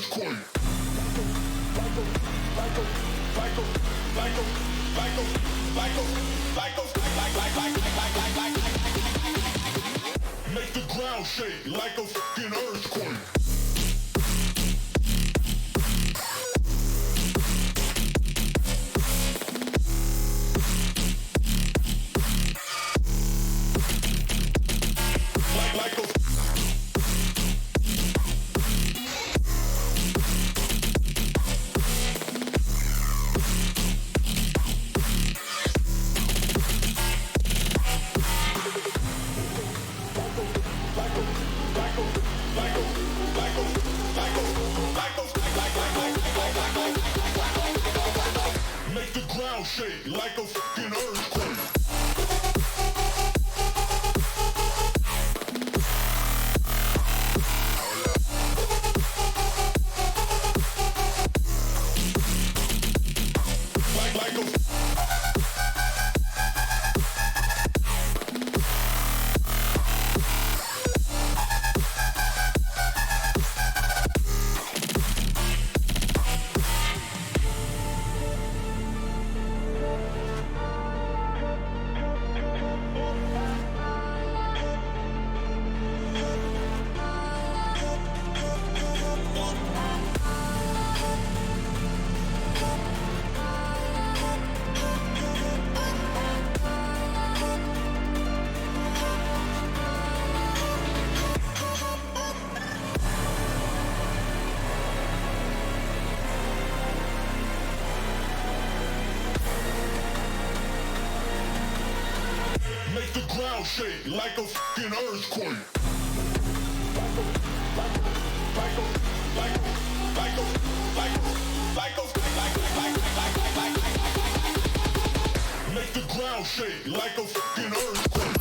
earthquake. Make the ground shake like a fucking earthquake. Make the ground shake like a fucking earthquake. Make the ground shake like a fucking earthquake. Make the ground shake like a fucking earthquake.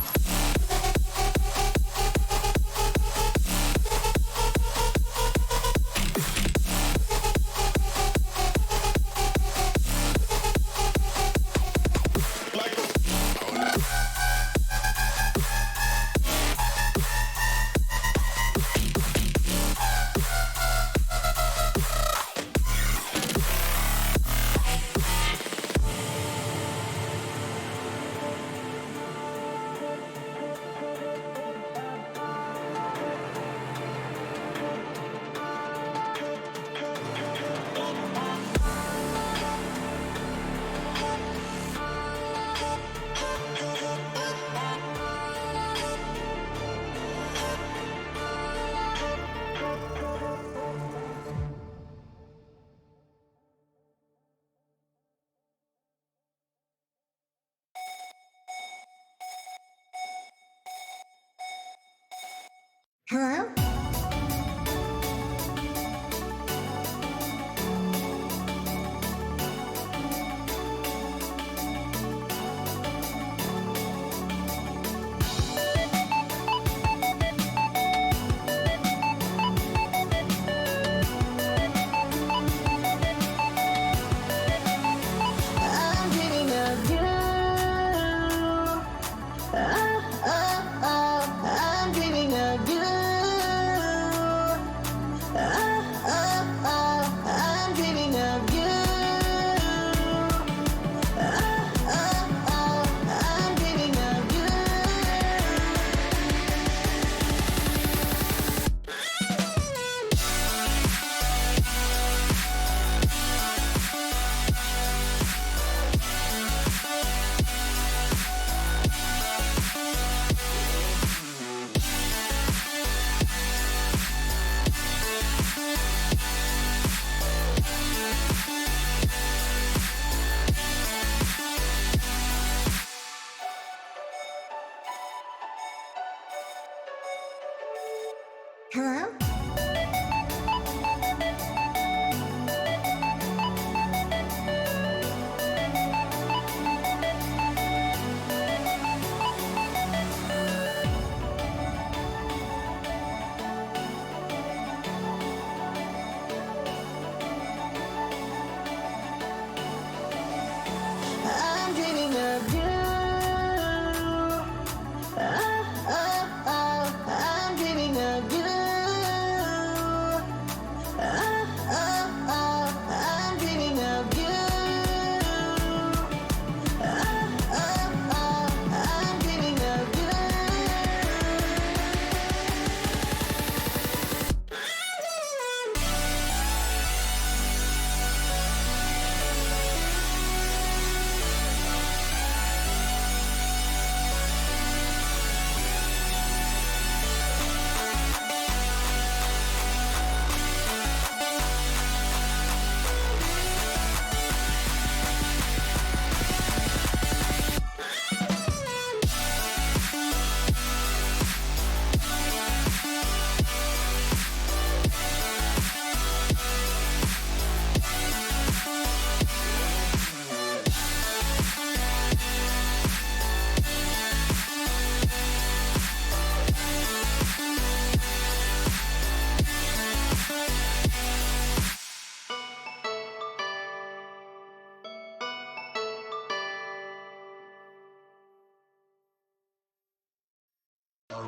Hello? I'm dreaming of you. Oh, oh, oh, I'm dreaming of you.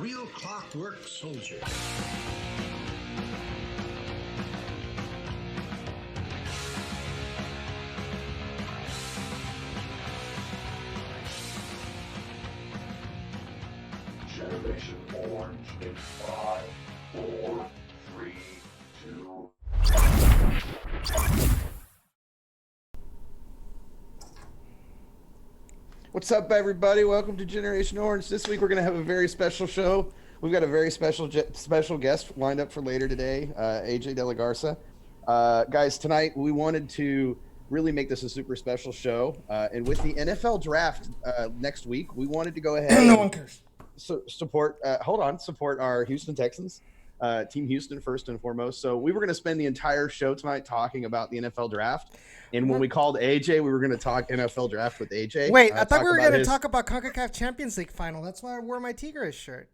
real clockwork soldier. Generation Orange in 5, 4, 3, 2. What's up, everybody? Welcome to Generation Orange. This week we're going to have a very special show. We've got a very special guest lined up for later today, AJ DeLaGarza. Guys, tonight we wanted to really make this a super special show. And with the NFL draft next week, we wanted to go ahead no one cares. support our Houston Texans, Team Houston first and foremost. So we were going to spend the entire show tonight talking about the NFL draft. And when we called AJ, we were going to talk NFL draft with AJ. Wait, I thought we were going to talk about CONCACAF Champions League final. That's why I wore my Tigres shirt.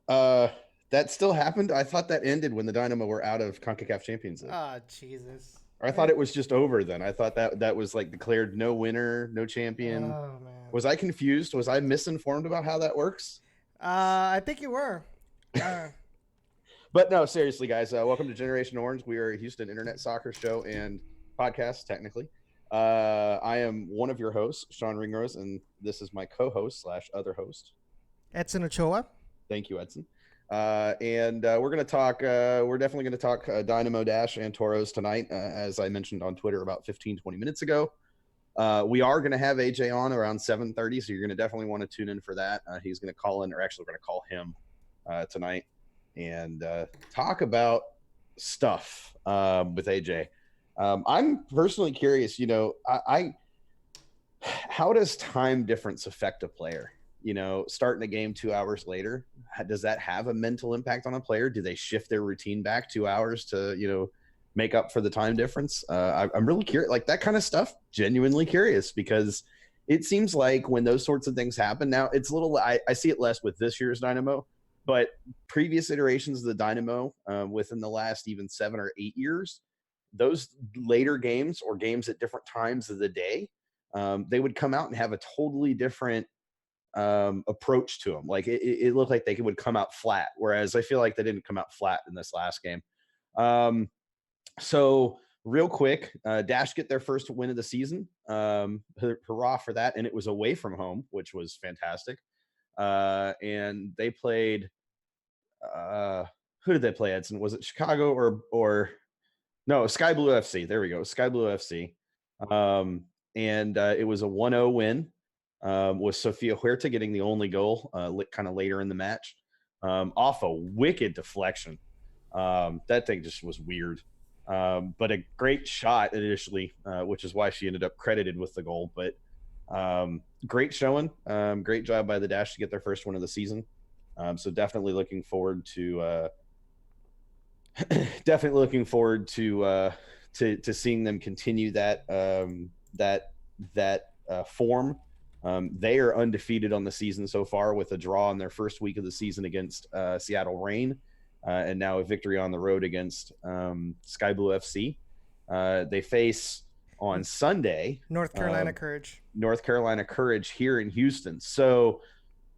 That still happened? I thought that ended when the Dynamo were out of CONCACAF Champions League. Oh, Jesus. Or I thought it was just over then. I thought that was like declared no winner, no champion. Oh, man. Was I confused? Was I misinformed about how that works? I think you were. But no, seriously, guys, welcome to Generation Orange. We are a Houston internet soccer show and podcast, technically. I am one of your hosts, Sean Ringrose, and this is my co-host / other host, Edson Ochoa. Thank you, Edson. And we're going to talk, we're definitely going to talk Dynamo Dash and Toros tonight, as I mentioned on Twitter about 15, 20 minutes ago. We are going to have AJ on around 7:30, so you're going to definitely want to tune in for that. He's going to call in, or actually we're going to call him tonight and talk about stuff with AJ. I'm personally curious, how does time difference affect a player? Starting a game 2 hours later, does that have a mental impact on a player? Do they shift their routine back 2 hours to, make up for the time difference? I'm really curious, like that kind of stuff, genuinely curious, because it seems like when those sorts of things happen now, it's a little, I see it less with this year's Dynamo, but previous iterations of the Dynamo within the last even 7 or 8 years, those later games or games at different times of the day, they would come out and have a totally different approach to them. Like it looked like they would come out flat, whereas I feel like they didn't come out flat in this last game. So real quick, Dash get their first win of the season. Hurrah for that. And it was away from home, which was fantastic. And they played, who did they play, Edson? Was it Chicago or no, Sky Blue FC. There we go. Sky Blue FC. And it was a 1-0 win. With Sofia Huerta getting the only goal kind of later in the match off a wicked deflection. That thing just was weird. But a great shot initially, which is why she ended up credited with the goal. But great showing. Great job by the Dash to get their first win of the season. So definitely looking forward to seeing them continue that form. They are undefeated on the season so far with a draw in their first week of the season against Seattle Reign, and now a victory on the road against Sky Blue FC. They face on Sunday North Carolina Courage here in Houston. So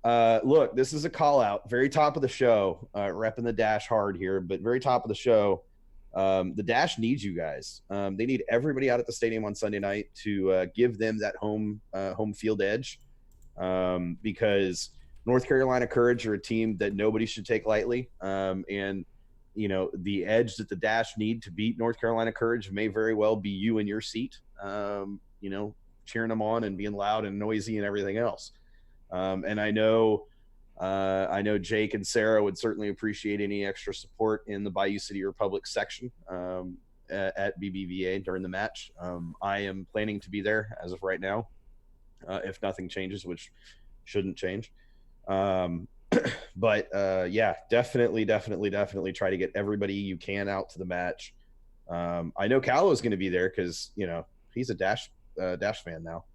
look, this is a call out, very top of the show, repping the Dash hard here, but very top of the show. The Dash needs you guys. They need everybody out at the stadium on Sunday night to give them that home field edge, because North Carolina Courage are a team that nobody should take lightly. And the edge that the Dash need to beat North Carolina Courage may very well be you in your seat, cheering them on and being loud and noisy and everything else. And I know Jake and Sarah would certainly appreciate any extra support in the Bayou City Republic section at BBVA during the match. I am planning to be there as of right now, if nothing changes, which shouldn't change. But yeah, definitely try to get everybody you can out to the match. I know Callo is going to be there because he's a Dash fan now.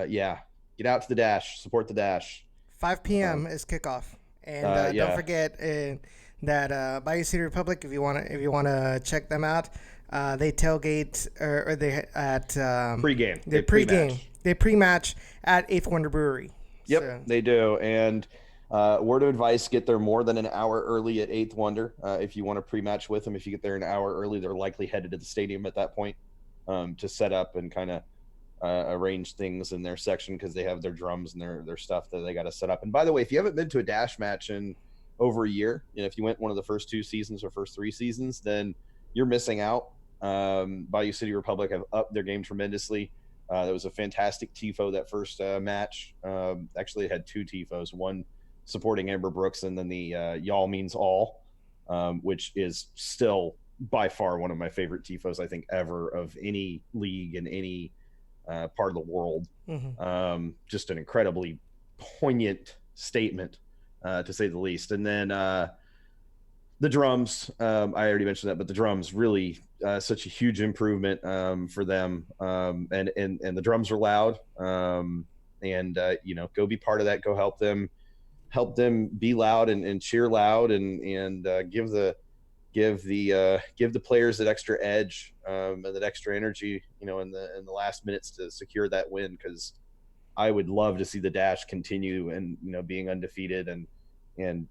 Yeah. Get out to the Dash. Support the Dash. 5 p.m. is kickoff, and don't forget that Bayou City Republic. If you wanna check them out, they tailgate or they at pregame. They pre-match at 8th Wonder Brewery. Yep, So. they do. And word of advice, get there more than an hour early at Eighth Wonder. If you want to pre-match with them, if you get there an hour early, they're likely headed to the stadium at that point to set up and kind of arrange things in their section because they have their drums and their stuff that they got to set up. And by the way, if you haven't been to a Dash match in over a year, if you went one of the first 2 seasons or first 3 seasons, then you're missing out. Bayou City Republic have upped their game tremendously. That was a fantastic tifo that first match. Actually, it had 2 tifos, one supporting Amber Brooks and then the Y'all Means All, which is still by far one of my favorite tifos I think ever of any league in any part of the world. Just an incredibly poignant statement, to say the least. And then the drums, I already mentioned that, but the drums really such a huge improvement for them. And the drums are loud. Go be part of that. Go help them be loud and cheer loud and give the players that extra edge and that extra energy, in the last minutes to secure that win. Because I would love to see the Dash continue and being undefeated and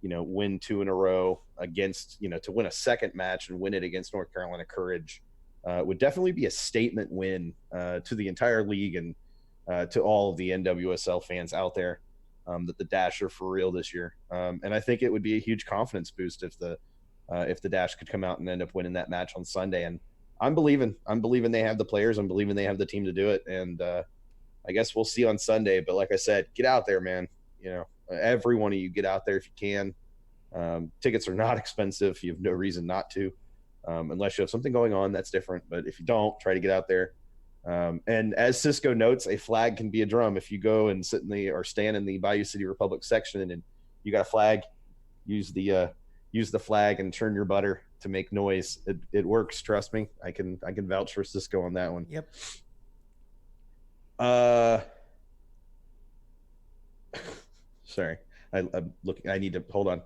win 2 in a row against to win a second match and win it against North Carolina Courage would definitely be a statement win to the entire league and to all of the NWSL fans out there that the Dash are for real this year. And I think it would be a huge confidence boost if the Dash could come out and end up winning that match on Sunday. And I'm believing they have the players. I'm believing they have the team to do it. And I guess we'll see on Sunday. But like I said, get out there, man. Every one of you get out there if you can. Tickets are not expensive. You have no reason not to, unless you have something going on. That's different. But if you don't, try to get out there. And as Cisco notes, a flag can be a drum. If you go and stand in the Bayou City Republic section and you got a flag, use the flag and turn your butter to make noise. It works. Trust me. I can vouch for Cisco on that one. Yep. Sorry. I'm looking. I need to hold on.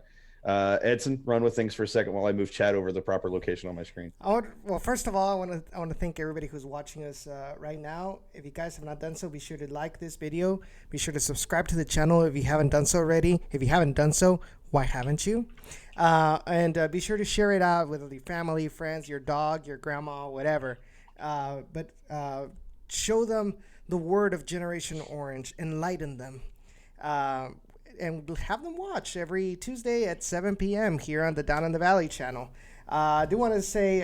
Edson, run with things for a second while I move chat over the proper location on my screen. Well, first of all, I want to thank everybody who's watching us right now. If you guys have not done so, be sure to like this video. Be sure to subscribe to the channel if you haven't done so already. If you haven't done so, why haven't you? And be sure to share it out with your family, friends, your dog, your grandma, whatever. But show them the word of Generation Orange. Enlighten them. And have them watch every Tuesday at 7 p.m. here on the Down in the Valley channel. I do want to say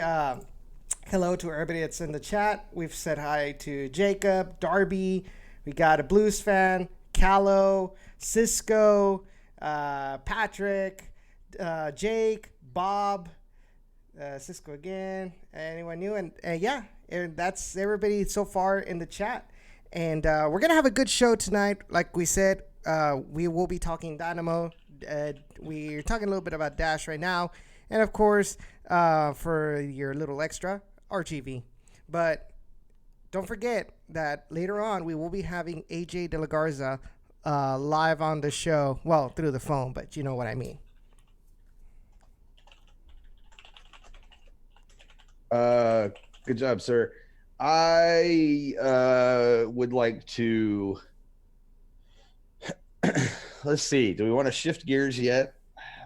hello to everybody that's in the chat. We've said hi to Jacob, Darby. We got a Blues fan, Callow, Cisco, Patrick, Jake, Bob, Cisco again. Anyone new? And that's everybody so far in the chat. And we're going to have a good show tonight. Like we said, we will be talking Dynamo. We're talking a little bit about Dash right now. And, of course, for your little extra, RGV. But don't forget that later on we will be having AJ DeLaGarza live on the show. Well, through the phone, but you know what I mean. Good job, sir. I would like to let's see. Do we want to shift gears yet?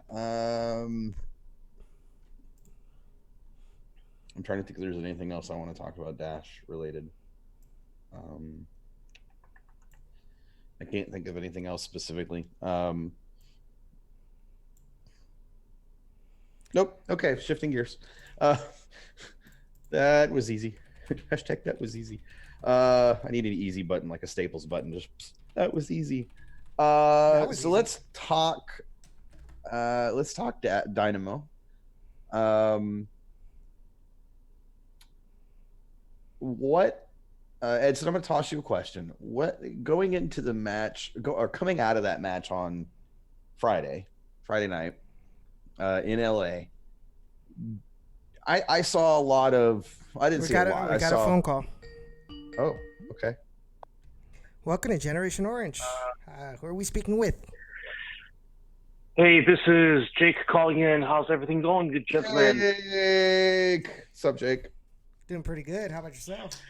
I'm trying to think if there's anything else I want to talk about Dash related. I can't think of anything else specifically. Nope. Okay, shifting gears. That was easy. Hashtag that was easy. I need an easy button, like a Staples button. Just that was easy. So easy. Let's talk Dynamo. Edson, I'm going to toss you a question. What going into the match or coming out of that match on Friday night in LA? I saw a lot of. I didn't see a lot. We got a phone call. Oh, okay. Welcome to Generation Orange. Who are we speaking with? Hey, this is Jake calling in. How's everything going, good gentlemen? Jake. What's up, Jake? Doing pretty good. How about yourself?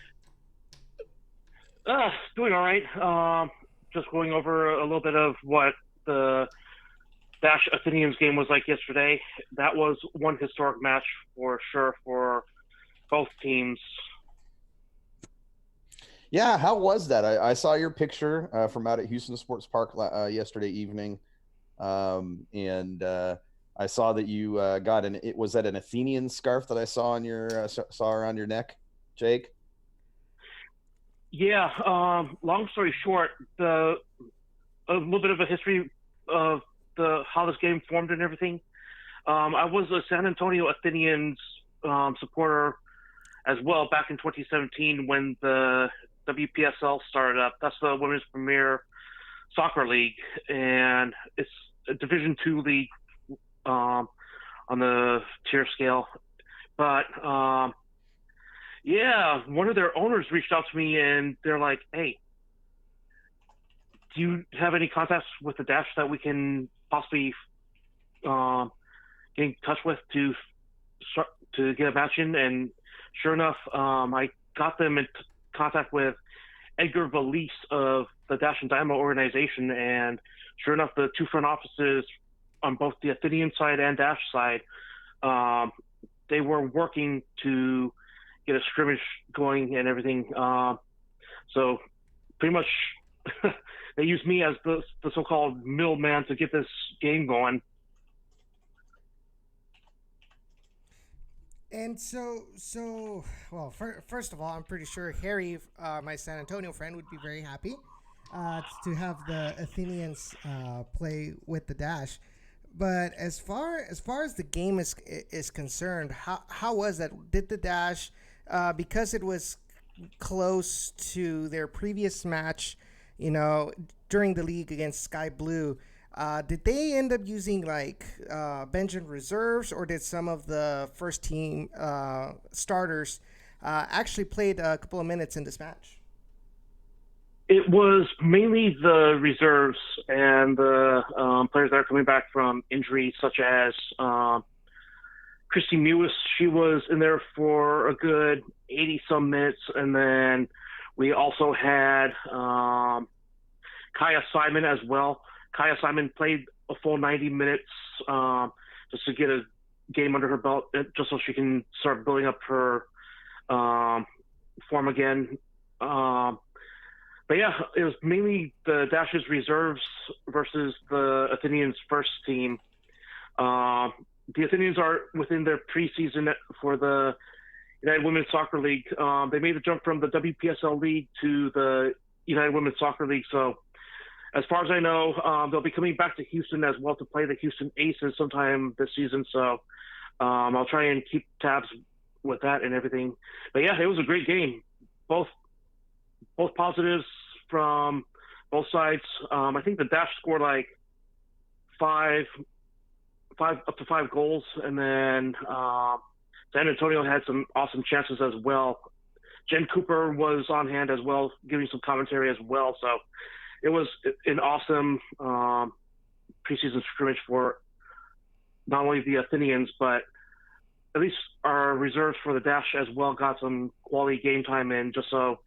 Doing all right. just going over a little bit of what the Dash Athenians game was like yesterday. That was one historic match for sure for both teams. Yeah, how was that? I saw your picture from out at Houston Sports Park yesterday evening, and I saw that you got was that an Athenian scarf that I saw on your saw around your neck, Jake? Yeah. Long story short, a little bit of a history of how this game formed and everything. I was a San Antonio Athenians supporter as well back in 2017 when the WPSL started up. That's the Women's Premier Soccer League, and it's a Division II league on the tier scale. But yeah, one of their owners reached out to me and they're like, "Hey, do you have any contacts with the Dash that we can possibly get in touch with to get a match in?" And sure enough, I got them in contact with Edgar Valise of the Dash and Dynamo organization, and sure enough, the two front offices on both the Athenian side and Dash side, they were working to get a scrimmage going and everything. So pretty much they used me as the so-called middleman to get this game going. And well, first of all, I'm pretty sure Harry, my San Antonio friend, would be very happy to have the Athenians play with the Dash. But as far as the game is concerned, how was that? Did the Dash, because it was close to their previous match, during the league against Sky Blue, did they end up using bench and reserves, or did some of the first team starters actually played a couple of minutes in this match? It was mainly the reserves and the players that are coming back from injury, such as Christy Mewis. She was in there for a good 80-some minutes. And then we also had Kaya Simon as well. Kaya Simon played a full 90 minutes just to get a game under her belt, just so she can start building up her form again. But yeah, it was mainly the Dash's reserves versus the Athenians' first team. The Athenians are within their preseason for the United Women's Soccer League. They made the jump from the WPSL League to the United Women's Soccer League. So as far as I know, they'll be coming back to Houston as well to play the Houston Aces sometime this season. So I'll try and keep tabs with that and everything. But yeah, it was a great game. Both positives from both sides. I think the Dash scored five goals, and then San Antonio had some awesome chances as well. Jen Cooper was on hand as well, giving some commentary as well. So it was an awesome preseason scrimmage for not only the Athenians, but at least our reserves for the Dash as well got some quality game time in, just so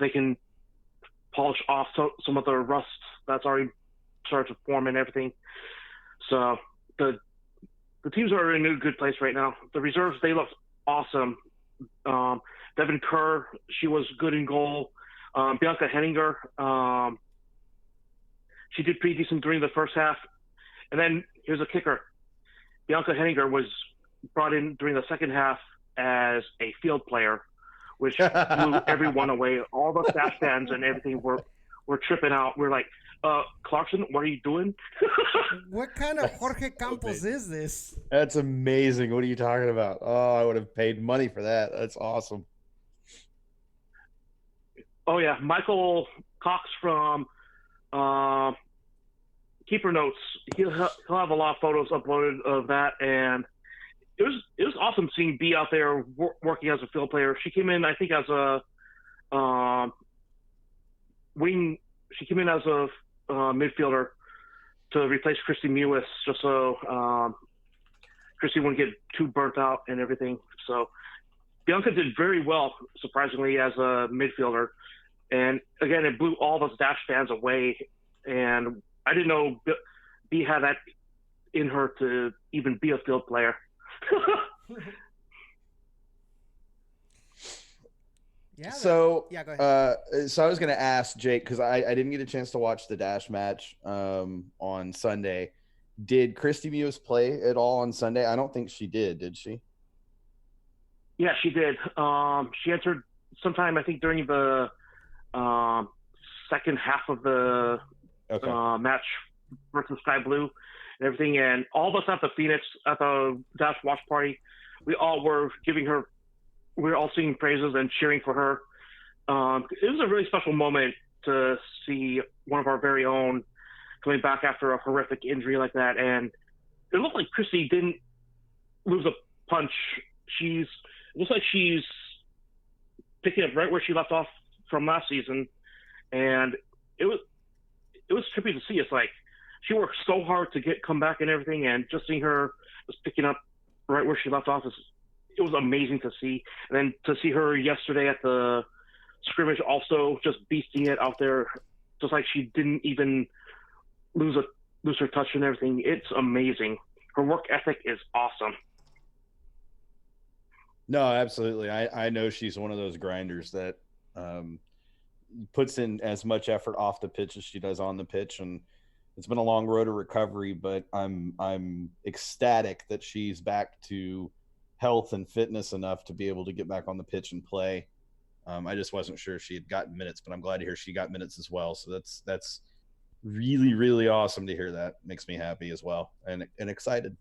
they can polish off some of the rust that's already started to form and everything. So the teams are in a good place right now. The reserves, they look awesome. Devin Kerr, she was good in goal. Bianca Henninger, she did pretty decent during the first half. And then here's a kicker. Bianca Henninger was brought in during the second half as a field player, which blew everyone away. All the Dash fans and everything were tripping out. We're like, Clarkson, what are you doing? What kind of Jorge Campos is this? That's amazing. What are you talking about? Oh, I would have paid money for that. That's awesome. Oh, yeah. Michael Cox from Keeper Notes. He'll have a lot of photos uploaded of that, and it was awesome seeing B out there working as a field player. She came in, I think, as a wing. She came in as a midfielder to replace Christy Mewis, just so Christy wouldn't get too burnt out and everything. So Bianca did very well, surprisingly, as a midfielder. And again, it blew all of us Dash fans away. And I didn't know B had that in her to even be a field player. Yeah. So, yeah, go ahead. so I was going to ask Jake, because I didn't get a chance to watch the Dash match on Sunday. Did Christy Muse play at all on Sunday? I don't think she did she? Yeah, she did. She entered sometime, I think, during the second half of the match versus Sky Blue and everything. And all of us at the Phoenix, at the Dash watch party, we all were giving her, we were all singing praises and cheering for her. It was a really special moment to see one of our very own coming back after a horrific injury like that. And it looked like Christy didn't lose a punch. It looks like she's picking up right where she left off from last season. And it was trippy to see. It's like she worked so hard to come back and everything, and just seeing her just picking up right where she left off, it was amazing to see. And then to see her yesterday at the scrimmage also just beasting it out there, just like she didn't even lose her touch and everything. It's amazing. Her work ethic is awesome. No, absolutely. I know she's one of those grinders that puts in as much effort off the pitch as she does on the pitch, and it's been a long road to recovery, but I'm ecstatic that she's back to health and fitness enough to be able to get back on the pitch and play. I just wasn't sure if she had gotten minutes, but I'm glad to hear she got minutes as well. So that's really, really awesome to hear. That makes me happy as well, and excited.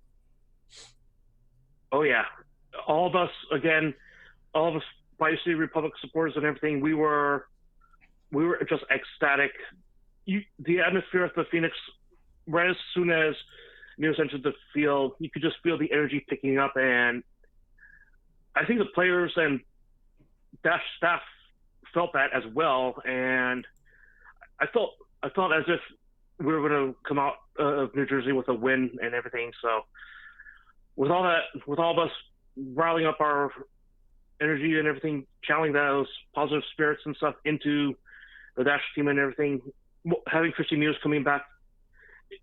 Oh yeah. All of us Bio City Republic supporters and everything, we were just ecstatic. The atmosphere at the Phoenix, right as soon as Muse entered the field, you could just feel the energy picking up, and I think the players and Dash staff felt that as well. And I felt as if we were going to come out of New Jersey with a win and everything. So with all of us rallying up our energy and everything, channeling those positive spirits and stuff into the Dash team and everything, having Christy Muse coming back,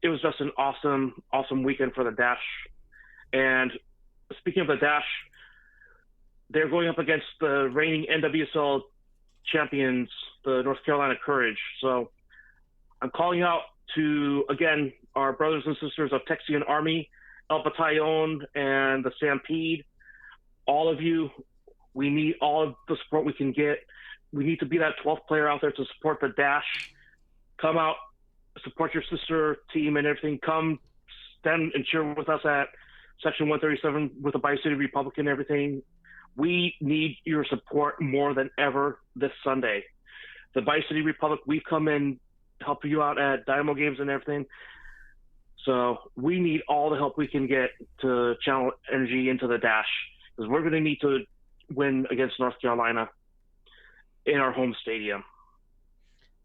it was just an awesome weekend for the Dash. And speaking of the Dash, they're going up against the reigning NWSL champions, the North Carolina Courage. So I'm calling out to, again, our brothers and sisters of Texian Army, El Batallon, and the Stampede. All of you, we need all of the support we can get. We need to be that 12th player out there to support the Dash. Come out, support your sister team and everything. Come stand and cheer with us at Section 137 with the Bio City Republic and everything. We need your support more than ever this Sunday. The Bio City Republic, we've come in to help you out at Dynamo games and everything. So we need all the help we can get to channel energy into the Dash, because we're going to need to win against North Carolina in our home stadium.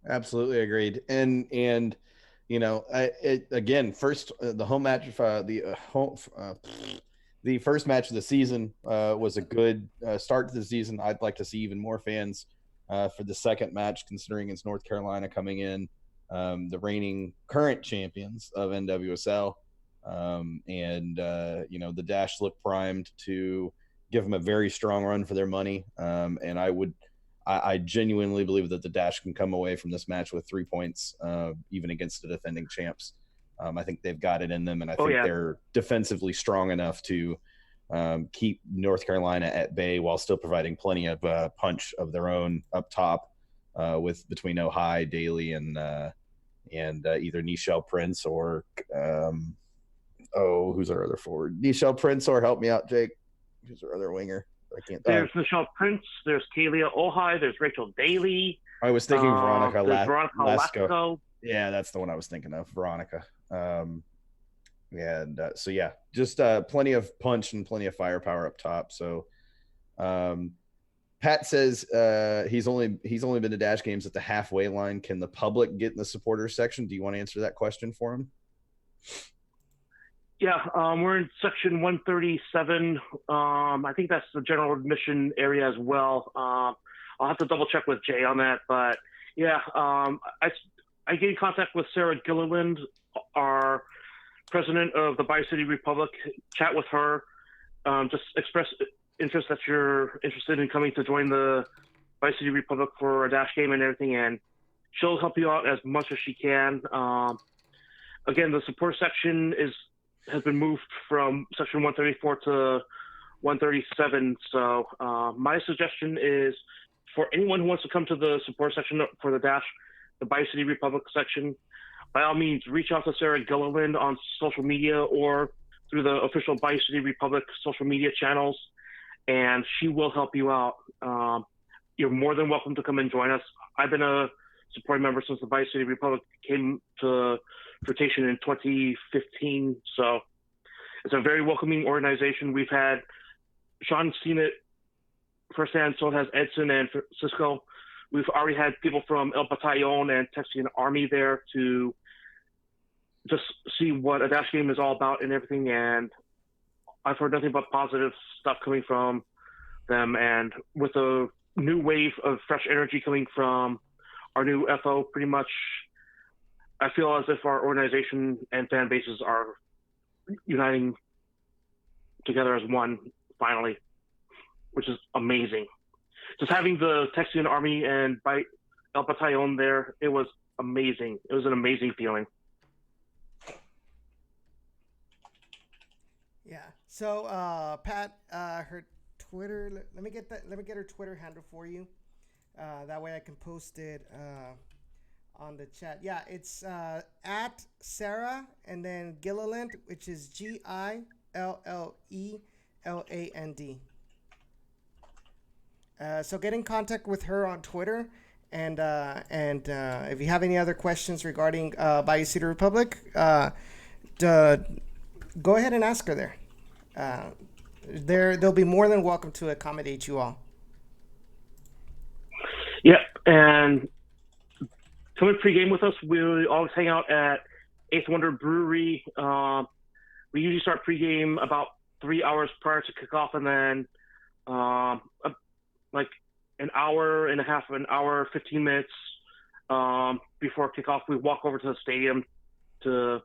Absolutely agreed. And you know, first the home match, the first match of the season was a good start to the season. I'd like to see even more fans for the second match, considering it's North Carolina coming in, the reigning current champions of NWSL. You know, the Dash look primed to give them a very strong run for their money. And I genuinely believe that the Dash can come away from this match with 3 points, even against the defending champs. I think they've got it in them, and I think they're defensively strong enough to keep North Carolina at bay while still providing plenty of punch of their own up top, with between Ohio, Daly, and either Nichelle Prince or who's our other forward? Nichelle Prince, or help me out, Jake. Who's our other winger? I can't. There's Nichelle Prince. There's Kalia Ohio. There's Rachel Daly. I was thinking Veronica Lasco. Yeah, that's the one I was thinking of, Veronica. So yeah, just plenty of punch and plenty of firepower up top. So Pat says he's only been to Dash games at the halfway line. Can the public get in the supporters section? Do you want to answer that question for him? Yeah, we're in section 137. I think that's the general admission area as well. I'll have to double check with Jay on that. But yeah, I get in contact with Sarah Gilliland, our president of the Bi-City Republic, chat with her, just express interest that you're interested in coming to join the Bi-City Republic for a dash game and everything, and she'll help you out as much as she can. Again, the support section has been moved from section 134 to 137. So my suggestion is for anyone who wants to come to the support section for the dash, the Bi-City Republic section, by all means, reach out to Sarah Gilliland on social media or through the official Bi-City Republic social media channels, and she will help you out. You're more than welcome to come and join us. I've been a supporting member since the Bi-City Republic came to rotation in 2015, so it's a very welcoming organization. We've had Sean's seen it firsthand, so has Edson and Cisco. We've already had people from El Batallon and Texian Army there to just see what a dash game is all about and everything, and I've heard nothing but positive stuff coming from them. And with a new wave of fresh energy coming from our new FO, pretty much, I feel as if our organization and fan bases are uniting together as one, finally, which is amazing. Just having the Texian Army and by El Batallon there, it was amazing. It was an amazing feeling. Yeah. So Pat, her Twitter. Let me get that. Let me get her Twitter handle for you. That way I can post it on the chat. Yeah, it's at Sarah and then Gilliland, which is GILLELAND. So get in contact with her on Twitter, and if you have any other questions regarding Bi-City Republic, go ahead and ask her there. They'll be more than welcome to accommodate you all. Yep, and come in pregame with us. We always hang out at Eighth Wonder Brewery. We usually start pregame about 3 hours prior to kickoff, and then like an hour and a half, 15 minutes before kickoff, we walk over to the stadium to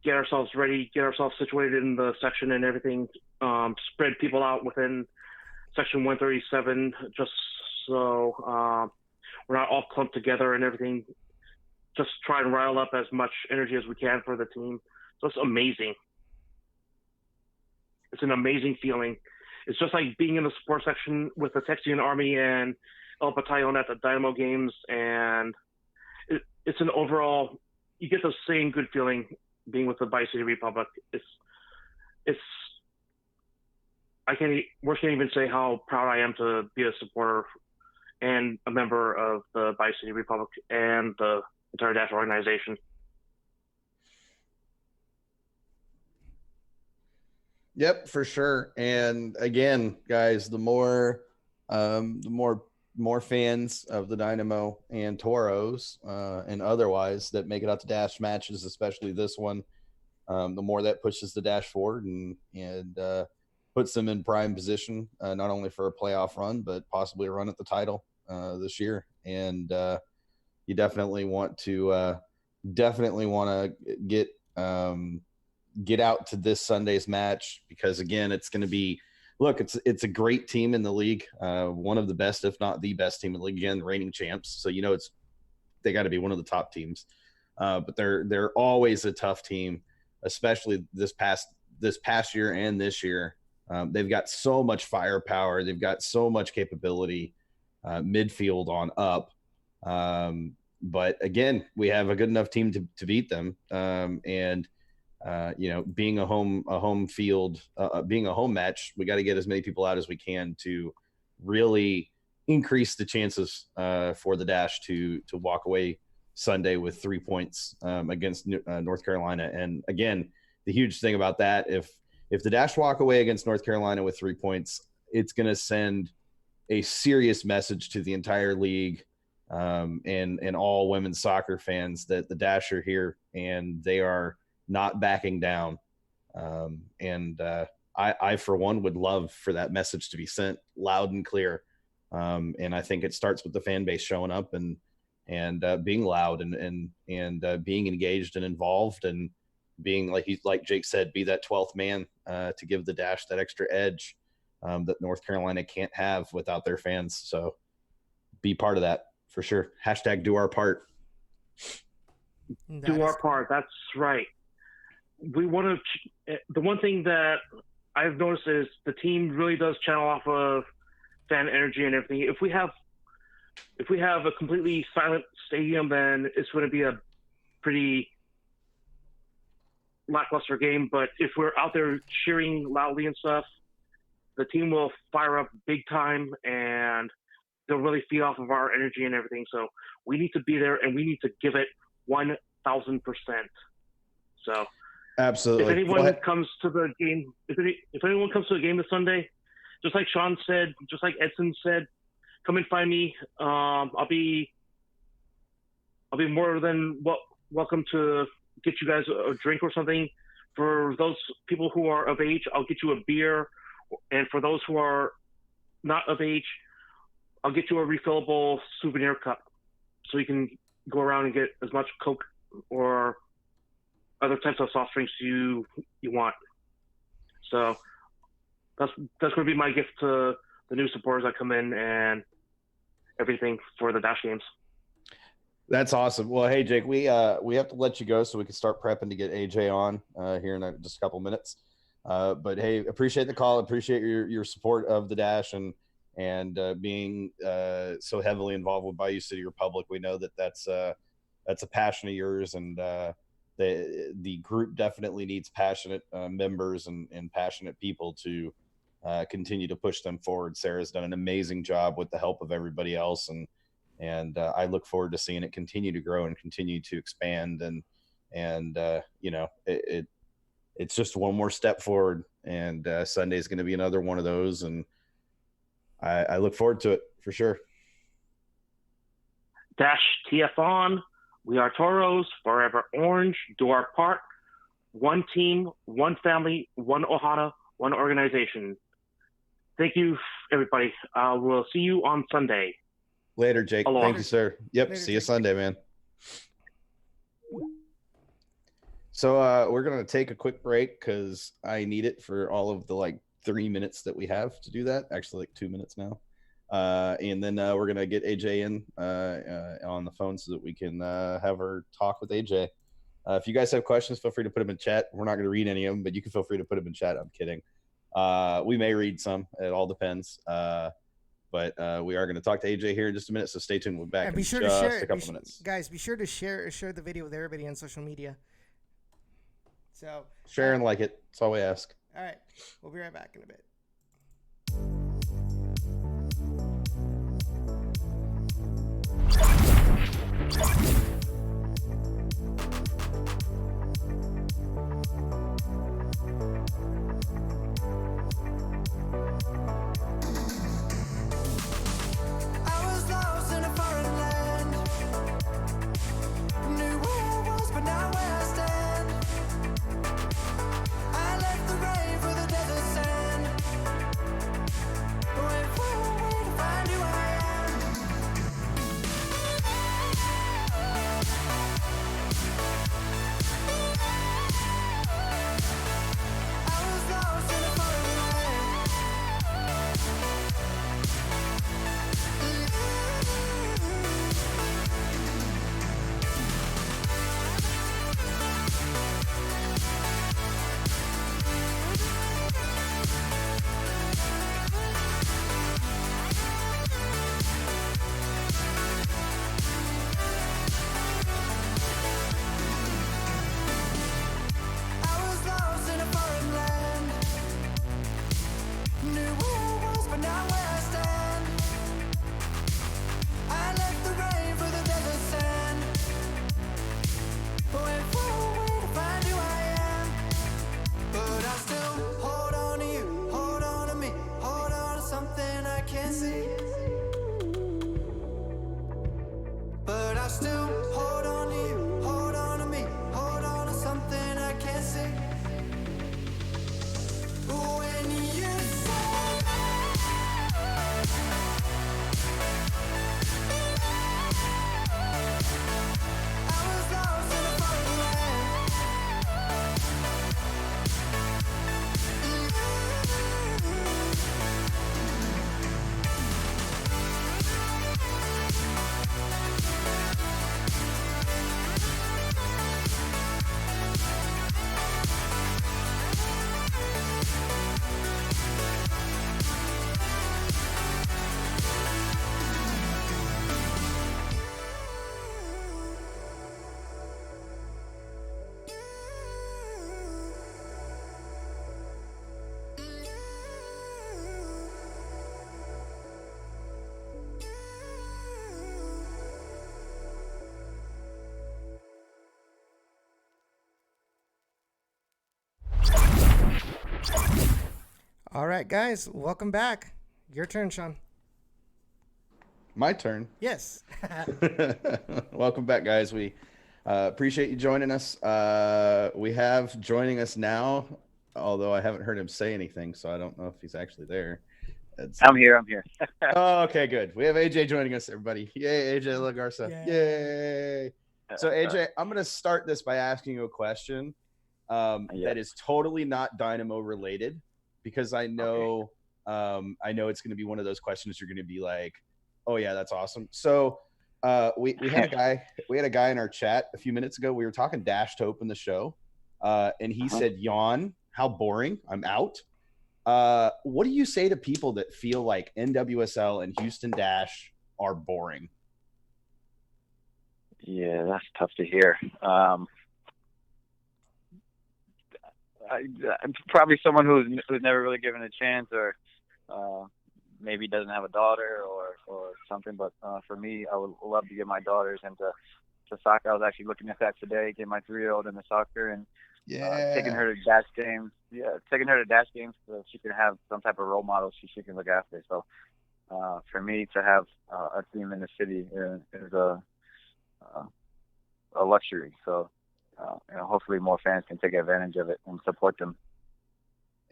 get ourselves ready, get ourselves situated in the section and everything, spread people out within section 137 just so we're not all clumped together and everything. Just try and rile up as much energy as we can for the team. So it's amazing. It's an amazing feeling. It's just like being in the support section with the Texian Army and El Batallon at the Dynamo games, and it's an overall, you get the same good feeling being with the Bi-City Republic. Words can't even say how proud I am to be a supporter and a member of the Bi-City Republic and the entire Dash organization. Yep, for sure. And again, guys, the more fans of the Dynamo and Toros and otherwise that make it out to Dash matches, especially this one, the more that pushes the Dash forward and puts them in prime position, not only for a playoff run, but possibly a run at the title this year. And you definitely want to get out to this Sunday's match, because again, it's going to be, look, it's a great team in the league, one of the best, if not the best team in the league, again, reigning champs. So they got to be one of the top teams, but they're always a tough team, especially this past year and this year. They've got so much firepower, they've got so much capability, midfield on up. But again, we have a good enough team to beat them, and being a home field, being a home match, we got to get as many people out as we can to really increase the chances for the Dash to walk away Sunday with 3 points against North Carolina. And again, the huge thing about that, if the Dash walk away against North Carolina with 3 points, it's going to send a serious message to the entire league and all women's soccer fans that the Dash are here and they are not backing down. I for one would love for that message to be sent loud and clear And I think it starts with the fan base showing up and being loud and being engaged and involved and being like Jake said, be that 12th man to give the Dash that extra edge that North Carolina can't have without their fans. So be part of that for sure. Hashtag do our part. Do our part. That's right. We want to. The one thing that I've noticed is the team really does channel off of fan energy and everything. If we have a completely silent stadium, then it's going to be a pretty lackluster game. But if we're out there cheering loudly and stuff, the team will fire up big time and they'll really feed off of our energy and everything. So we need to be there and we need to give it 1,000%. So absolutely. If anyone comes to the game, if anyone comes to the game this Sunday, just like Sean said, just like Edson said, come and find me. I'll be more than welcome to get you guys a drink or something. For those people who are of age, I'll get you a beer, and for those who are not of age, I'll get you a refillable souvenir cup, so you can go around and get as much Coke or other types of soft drinks you want. So that's going to be my gift to the new supporters that come in and everything for the Dash games. That's awesome. Well, hey Jake, we have to let you go so we can start prepping to get AJ on here in just a couple minutes. But hey, appreciate the call. Appreciate your support of the Dash and being so heavily involved with Bayou City Republic. We know that's a passion of yours, and the group definitely needs passionate members and passionate people to continue to push them forward. Sarah's done an amazing job with the help of everybody else, and I look forward to seeing it continue to grow and continue to expand. And you know, it's just one more step forward, and Sunday is going to be another one of those, and I look forward to it for sure. Dash TF on. We are Toros, forever orange, do our part. One team, one family, one Ohana, one organization. Thank you, everybody. We'll see you on Sunday. Later, Jake. Aloha. Thank you, sir. Yep. Later, See you Jake. Sunday, man. So we're going to take a quick break because I need it for all of the 3 minutes that we have to do that. Actually, 2 minutes now. And then we're going to get AJ in on the phone so that we can have her talk with AJ. If you guys have questions, feel free to put them in chat. We're not going to read any of them, but you can feel free to put them in chat. I'm kidding. We may read some. It all depends. But we are going to talk to AJ here in just a minute, so stay tuned. We'll be back And in be sure to just share a couple minutes. Guys, be sure to share the video with everybody on social media. So Share and like it. That's all we ask. all right, we'll be right back in a bit. I was lost in a foreign land. Knew where I was, but now where I stand. I left the rain for the desert sand. Went far away to find who I am. I was lost in a foreign land. All right, guys, welcome back. Your turn, Sean. My turn. Yes. Welcome back, guys. We appreciate you joining us. We have joining us now, although I haven't heard him say anything, so I don't know if he's actually there. I'm here. Oh, okay, good. We have AJ joining us, everybody. Yay, AJ DeLaGarza. Yay. Yay. So, AJ, I'm going to start this by asking you a question that is totally not Dynamo related, because I know it's going to be one of those questions you're going to be like, oh yeah, that's awesome. So we had a guy in our chat a few minutes ago. We were talking Dash to open the show, and he said, "Yawn, how boring. I'm out." What do you say to people that feel like NWSL and Houston Dash are boring? Yeah, that's tough to hear. I'm probably someone who's never really given a chance, or maybe doesn't have a daughter or something. But for me, I would love to get my daughters into soccer. I was actually looking at that today, get my 3-year-old into soccer, and taking her to Dash games. Yeah, taking her to Dash games so she can have some type of role model she can look after. So for me to have a team in the city is a luxury. So hopefully more fans can take advantage of it and support them.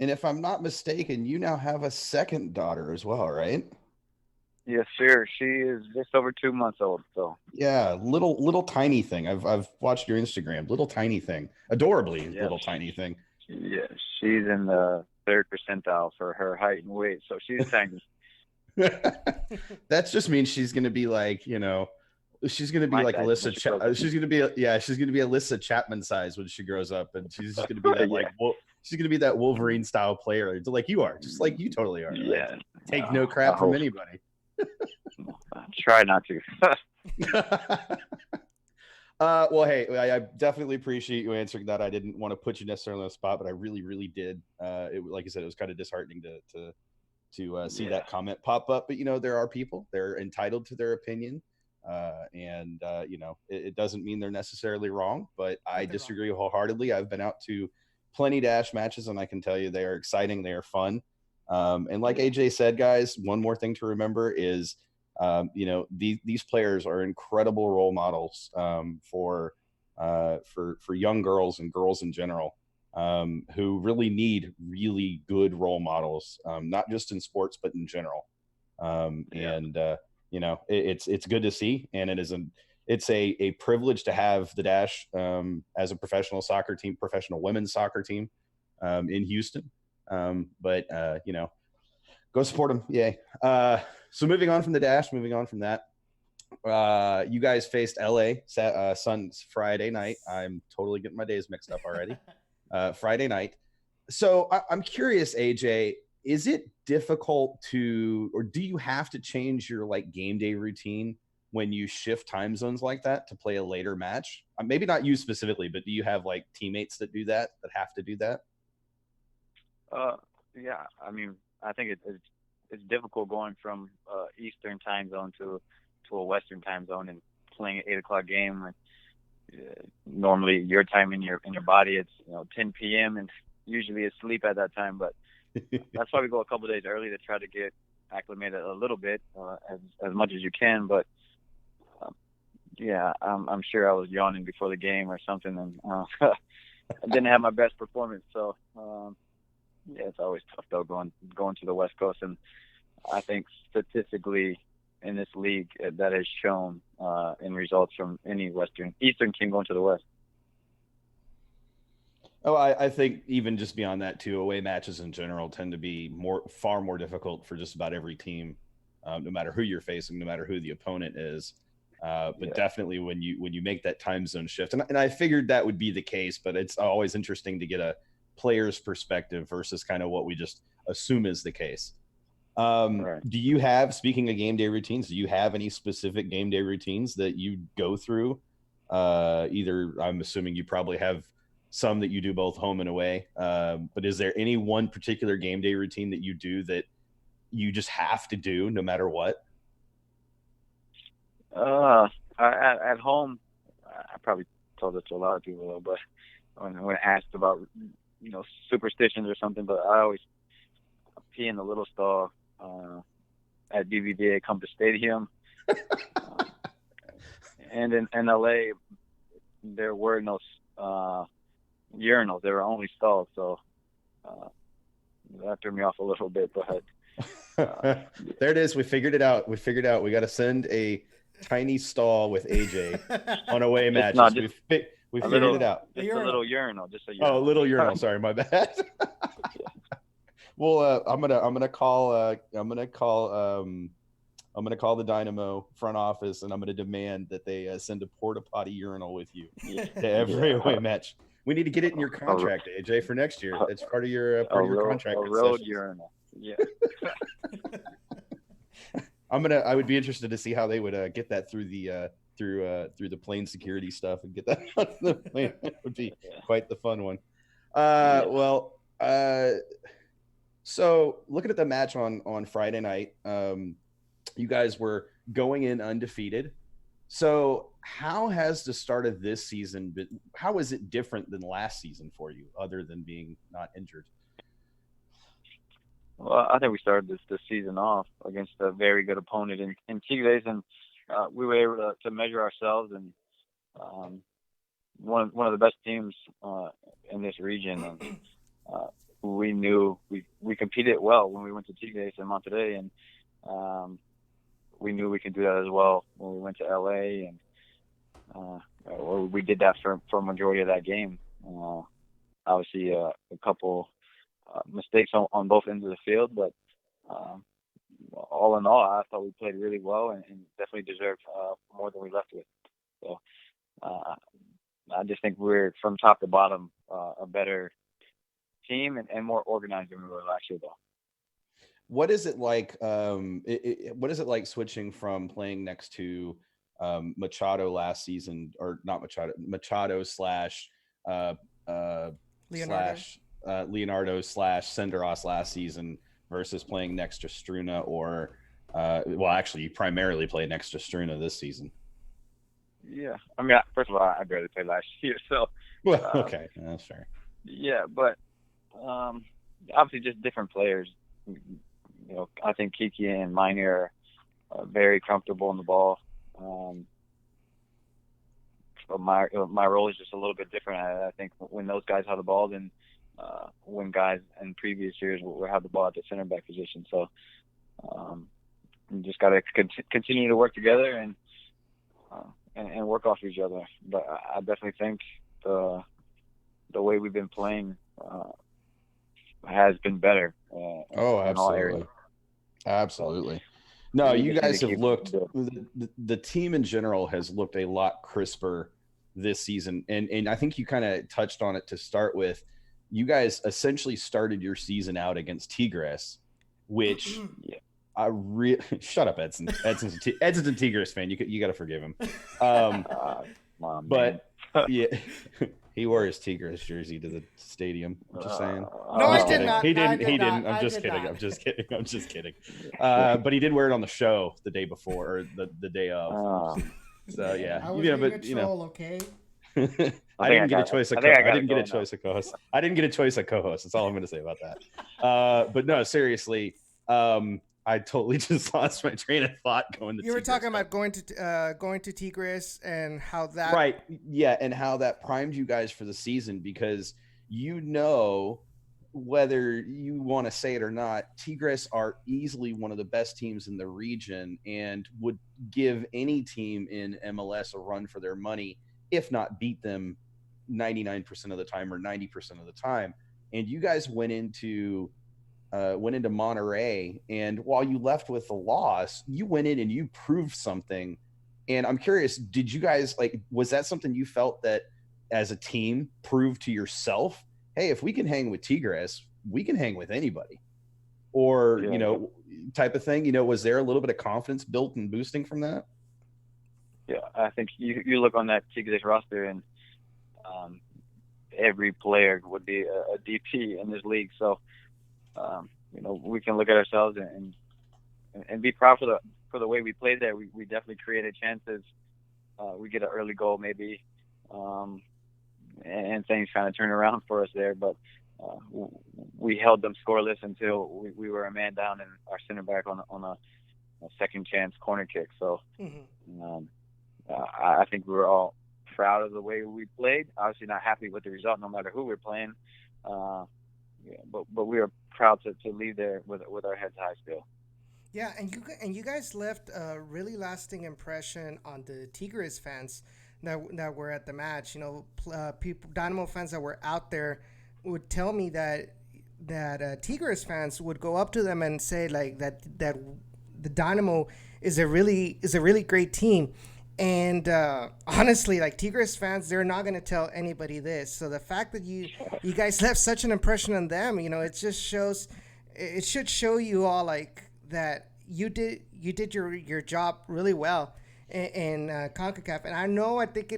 And if I'm not mistaken, you now have a second daughter as well, right? Yes, sir. She is just over 2 months old. So yeah, little tiny thing. I've watched your Instagram. Little tiny thing, adorably little tiny thing. Yeah, she's in the 3rd percentile for her height and weight, so she's tiny. That just means she's gonna be like, she's gonna be like Alyssa. She's gonna be Alyssa Chapman size when she grows up, and she's just gonna be that she's gonna be that Wolverine style player, like you are, just like you totally are. Yeah, like, take no crap from anybody. Try not to. Well, hey, I definitely appreciate you answering that. I didn't want to put you necessarily on the spot, but I really, really did. Like I said, it was kind of disheartening to see that comment pop up. But there are people; they're entitled to their opinion, and it doesn't mean they're necessarily wrong. But I disagree wholeheartedly. I've been out to plenty Dash matches, and I can tell you they are exciting. They are fun. And like AJ said, guys, one more thing to remember is, these players are incredible role models for young girls and girls in general, who really need really good role models, not just in sports but in general. And it's good to see, and it's a privilege to have the Dash as a professional soccer team, professional women's soccer team in Houston. But go support them. Yay. So moving on from the Dash, moving on from that, you guys faced LA Friday night. I'm totally getting my days mixed up already. Friday night. So I'm curious, AJ, is it difficult or do you have to change your game day routine when you shift time zones like that to play a later match? Maybe not you specifically, but do you have teammates that do that have to do that? Yeah, I mean, I think it's difficult going from Eastern time zone to a Western time zone and playing an 8:00 game. Normally, your time in your body, it's 10 p.m. and usually it's sleep at that time. But that's why we go a couple of days early to try to get acclimated a little bit, as much as you can. But yeah, I'm sure I was yawning before the game or something, and I didn't have my best performance. So. Yeah, it's always tough though going to the West Coast, and I think statistically in this league that has shown in results from any Eastern team going to the West. Oh, I think even just beyond that too, away matches in general tend to be far more difficult for just about every team, no matter who you're facing, no matter who the opponent is. But definitely when you make that time zone shift, and I figured that would be the case, but it's always interesting to get a player's perspective versus kind of what we just assume is the case. Right. Do you have, speaking of game day routines, do you have any specific game day routines that you go through? Either, I'm assuming you probably have some that you do both home and away, but is there any one particular game day routine that you do that you just have to do no matter what? At home, I probably told this to a lot of people though, but when asked about superstitions or something, but I always pee in the little stall at BBVA Compass Stadium. And in LA, there were no urinals. There were only stalls. So that threw me off a little bit. But there it is. We figured it out. We got to send a tiny stall with AJ on away matches. No, we figured it out. Just a little urinal. Just a urinal. Oh, a little urinal. Sorry, my bad. Well, I'm gonna call the Dynamo front office, and I'm gonna demand that they send a porta potty urinal with you to every away match. We need to get it in your contract, AJ, for next year. It's part of your contract. A road urinal. Yeah. I would be interested to see how they would get that through the plane security stuff and get that on the plane. It would be quite the fun one. So looking at the match on Friday night, you guys were going in undefeated. So how has the start of this season been? How is it different than last season for you, other than being not injured? Well, I think we started this season off against a very good opponent in Tigres, and we were able to measure ourselves, and one of the best teams in this region. And we knew we competed well when we went to Tigres and Monterrey, and we knew we could do that as well when we went to LA, and we did that for a majority of that game. Obviously, a couple mistakes on both ends of the field, but all in all, I thought we played really well and definitely deserved more than we left with. So I just think we're, from top to bottom, a better team and more organized than we were last year, though. What is it like? What is it like switching from playing next to Machado last season, or not Machado slash Leonardo slash Senderos last season versus playing next to Struna, or actually you primarily play next to Struna this season? Yeah, I mean, first of all, I barely played last year, so okay, that's fair. Yeah, but obviously just different players. You know, I think Kiki and Minor are very comfortable in the ball. But my role is just a little bit different. I think when those guys have the ball, then when guys in previous years will have the ball at the center back position. So you just got to continue to work together and work off each other. But I definitely think the way we've been playing has been better. Absolutely. Absolutely. No, you guys have looked, the team in general has looked a lot crisper this season. And I think you kind of touched on it to start with. You guys essentially started your season out against Tigres, which shut up, Edson. Edson's a Tigres fan. You got to forgive him. But yeah, he wore his Tigres jersey to the stadium. I'm just saying. No, I did not. He didn't. Not. I'm just kidding. But he did wear it on the show the day before, or the day of. So yeah, I was being a troll, okay? I didn't get a choice of co-host. I didn't get a choice of co-host. That's all I'm going to say about that. But no, seriously, I totally just lost my train of thought going to. You were talking about going to Tigres and how that. Right. Yeah, and how that primed you guys for the season, because whether you want to say it or not, Tigres are easily one of the best teams in the region and would give any team in MLS a run for their money, if not beat them 99% of the time or 90% of the time. And you guys went into Monterrey, and while you left with a loss, you went in and you proved something. And I'm curious, did you guys, was that something you felt that as a team proved to yourself, hey, if we can hang with Tigres, we can hang with anybody? Or, type of thing, was there a little bit of confidence built and boosting from that? Yeah, I think you look on that Tigres roster, and every player would be a DP in this league. So, we can look at ourselves and be proud for the way we played there. We definitely created chances. We get an early goal maybe, and things kind of turn around for us there. But we held them scoreless until we were a man down and our center back on a second chance corner kick. So I think we were all proud of the way we played. Obviously not happy with the result, no matter who we're playing. But we were proud to leave there with our heads high still. Yeah, and you guys left a really lasting impression on the Tigres fans that were at the match. You know, people, Dynamo fans that were out there would tell me that Tigres fans would go up to them and say like that the Dynamo is a really great team. And honestly, like Tigres fans, they're not going to tell anybody this. So the fact that you guys left such an impression on them, you know, it just shows. It should show you all like that you did your job really well in CONCACAF. And I think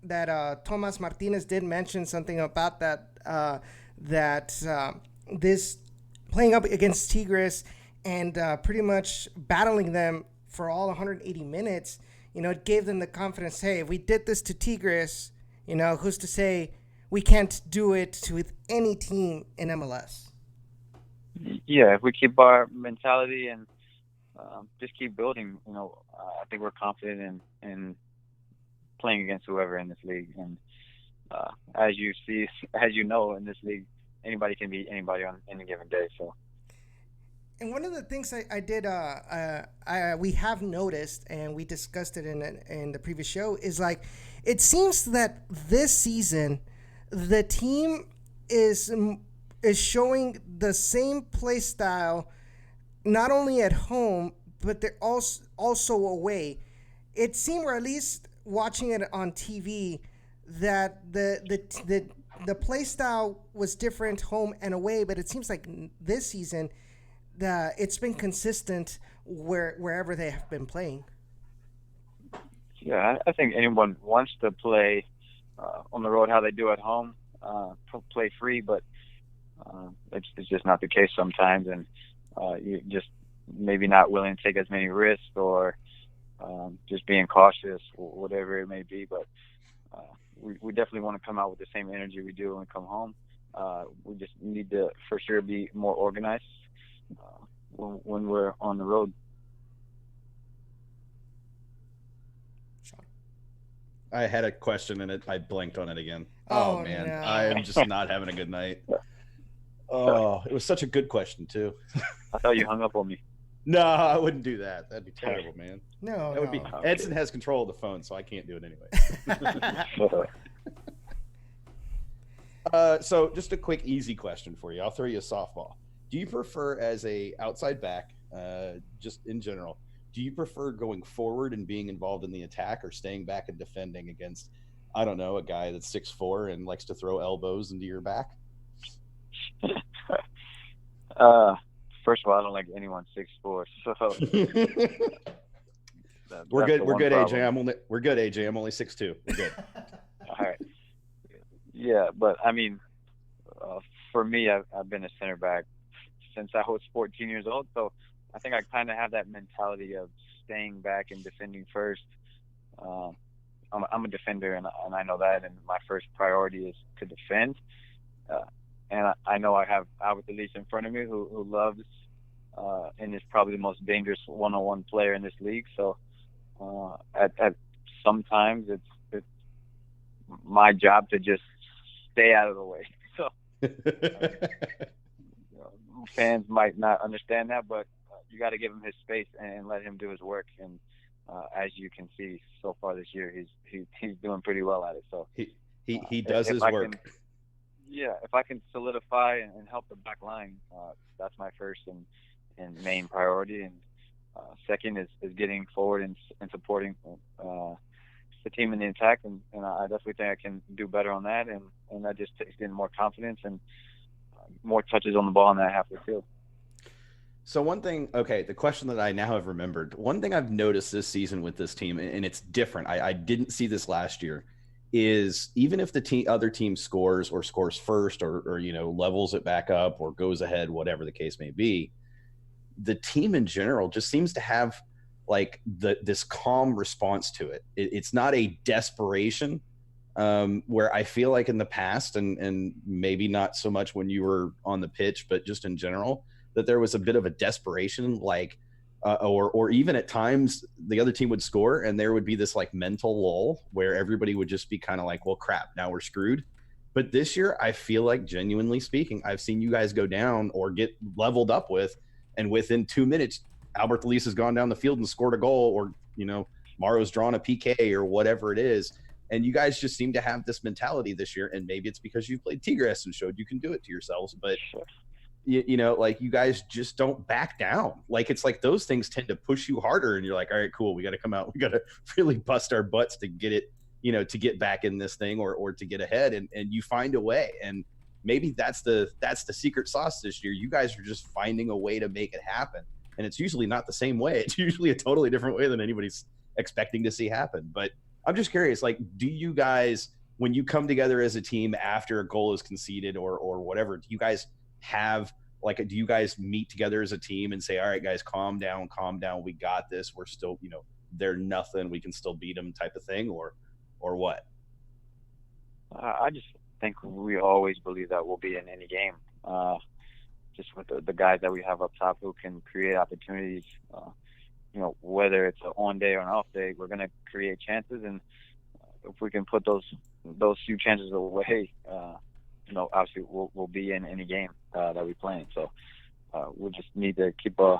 that Tomas Martinez did mention something about that this playing up against Tigres and pretty much battling them for all 180 minutes. You know, it gave them the confidence, hey, if we did this to Tigres, you know, who's to say we can't do it with any team in MLS? Yeah, if we keep our mentality and just keep building, you know, I think we're confident in playing against whoever in this league. And as you know, in this league, anybody can beat anybody on any given day. So. And one of the things I did, we have noticed, and we discussed it in the previous show, is like it seems that this season the team is showing the same play style, not only at home but they're also away. It seemed, or at least watching it on TV, that the play style was different home and away. But it seems like this season, it's been consistent wherever they have been playing. Yeah, I think anyone wants to play on the road how they do at home, play free, but it's just not the case sometimes, and you just maybe not willing to take as many risks or just being cautious, whatever it may be. But we definitely want to come out with the same energy we do when we come home. We just need to, for sure, be more organized when we're on the road. I had a question and I blanked on it again. Oh man, no. I am just not having a good night. Oh, it was such a good question too. I thought you hung up on me. No, I wouldn't do that. That'd be terrible, man. No, that would be. Edson has control of the phone, so I can't do it anyway. So just a quick, easy question for you. I'll throw you a softball. Do you prefer, as a outside back, just in general, do you prefer going forward and being involved in the attack, or staying back and defending against, I don't know, a guy that's 6'4" and likes to throw elbows into your back? First of all, I don't like anyone 6'4", so we're good. We're good, AJ. We're good, AJ. I'm only 6'2". We're good. All right. Yeah, but I mean, for me, I've been a center back since I was 14 years old, so I think I kind of have that mentality of staying back and defending first. I'm a defender, and I know that, and my first priority is to defend. And I know I have Albert Elise in front of me who loves and is probably the most dangerous one-on-one player in this league. So at sometimes it's my job to just stay out of the way. So fans might not understand that, but you got to give him his space and let him do his work. And as you can see so far this year, he's doing pretty well at it. So he does his work. If I can solidify and help the back line, that's my first and main priority. And second is getting forward and supporting the team in the attack. And I definitely think I can do better on that. And that just takes in more confidence and more touches on the ball in that half of the field. So one thing, the question that I now have remembered, one thing I've noticed this season with this team, and it's different, I didn't see this last year, is even if the other team scores first or levels it back up or goes ahead, whatever the case may be, the team in general just seems to have like this calm response to it. It's not a desperation where I feel like in the past, and maybe not so much when you were on the pitch, but just in general, that there was a bit of a desperation, like, or even at times the other team would score and there would be this like mental lull where everybody would just be kind of like, well, crap, now we're screwed. But this year, I feel like, genuinely speaking, I've seen you guys go down or get leveled up with, and within 2 minutes, Albert Elise has gone down the field and scored a goal, or, Maro's drawn a PK or whatever it is. And you guys just seem to have this mentality this year. And maybe it's because you played Tigres and showed you can do it to yourselves. But, like, you guys just don't back down. Like, it's like those things tend to push you harder. And you're like, all right, cool. We got to come out. We got to really bust our butts to get it, to get back in this thing or to get ahead. And you find a way. And maybe that's the secret sauce this year. You guys are just finding a way to make it happen. And it's usually not the same way. It's usually a totally different way than anybody's expecting to see happen. But I'm just curious, like, do you guys, when you come together as a team after a goal is conceded or whatever, do you guys have, like, do you guys meet together as a team and say, all right, guys, calm down, we got this, we're still, they're nothing, we can still beat them type of thing, or what? I just think we always believe that we'll be in any game. Just with the guys that we have up top who can create opportunities, whether it's an on day or an off day, we're going to create chances. And if we can put those few chances away, obviously we'll be in any game that we play in. So we just need to keep a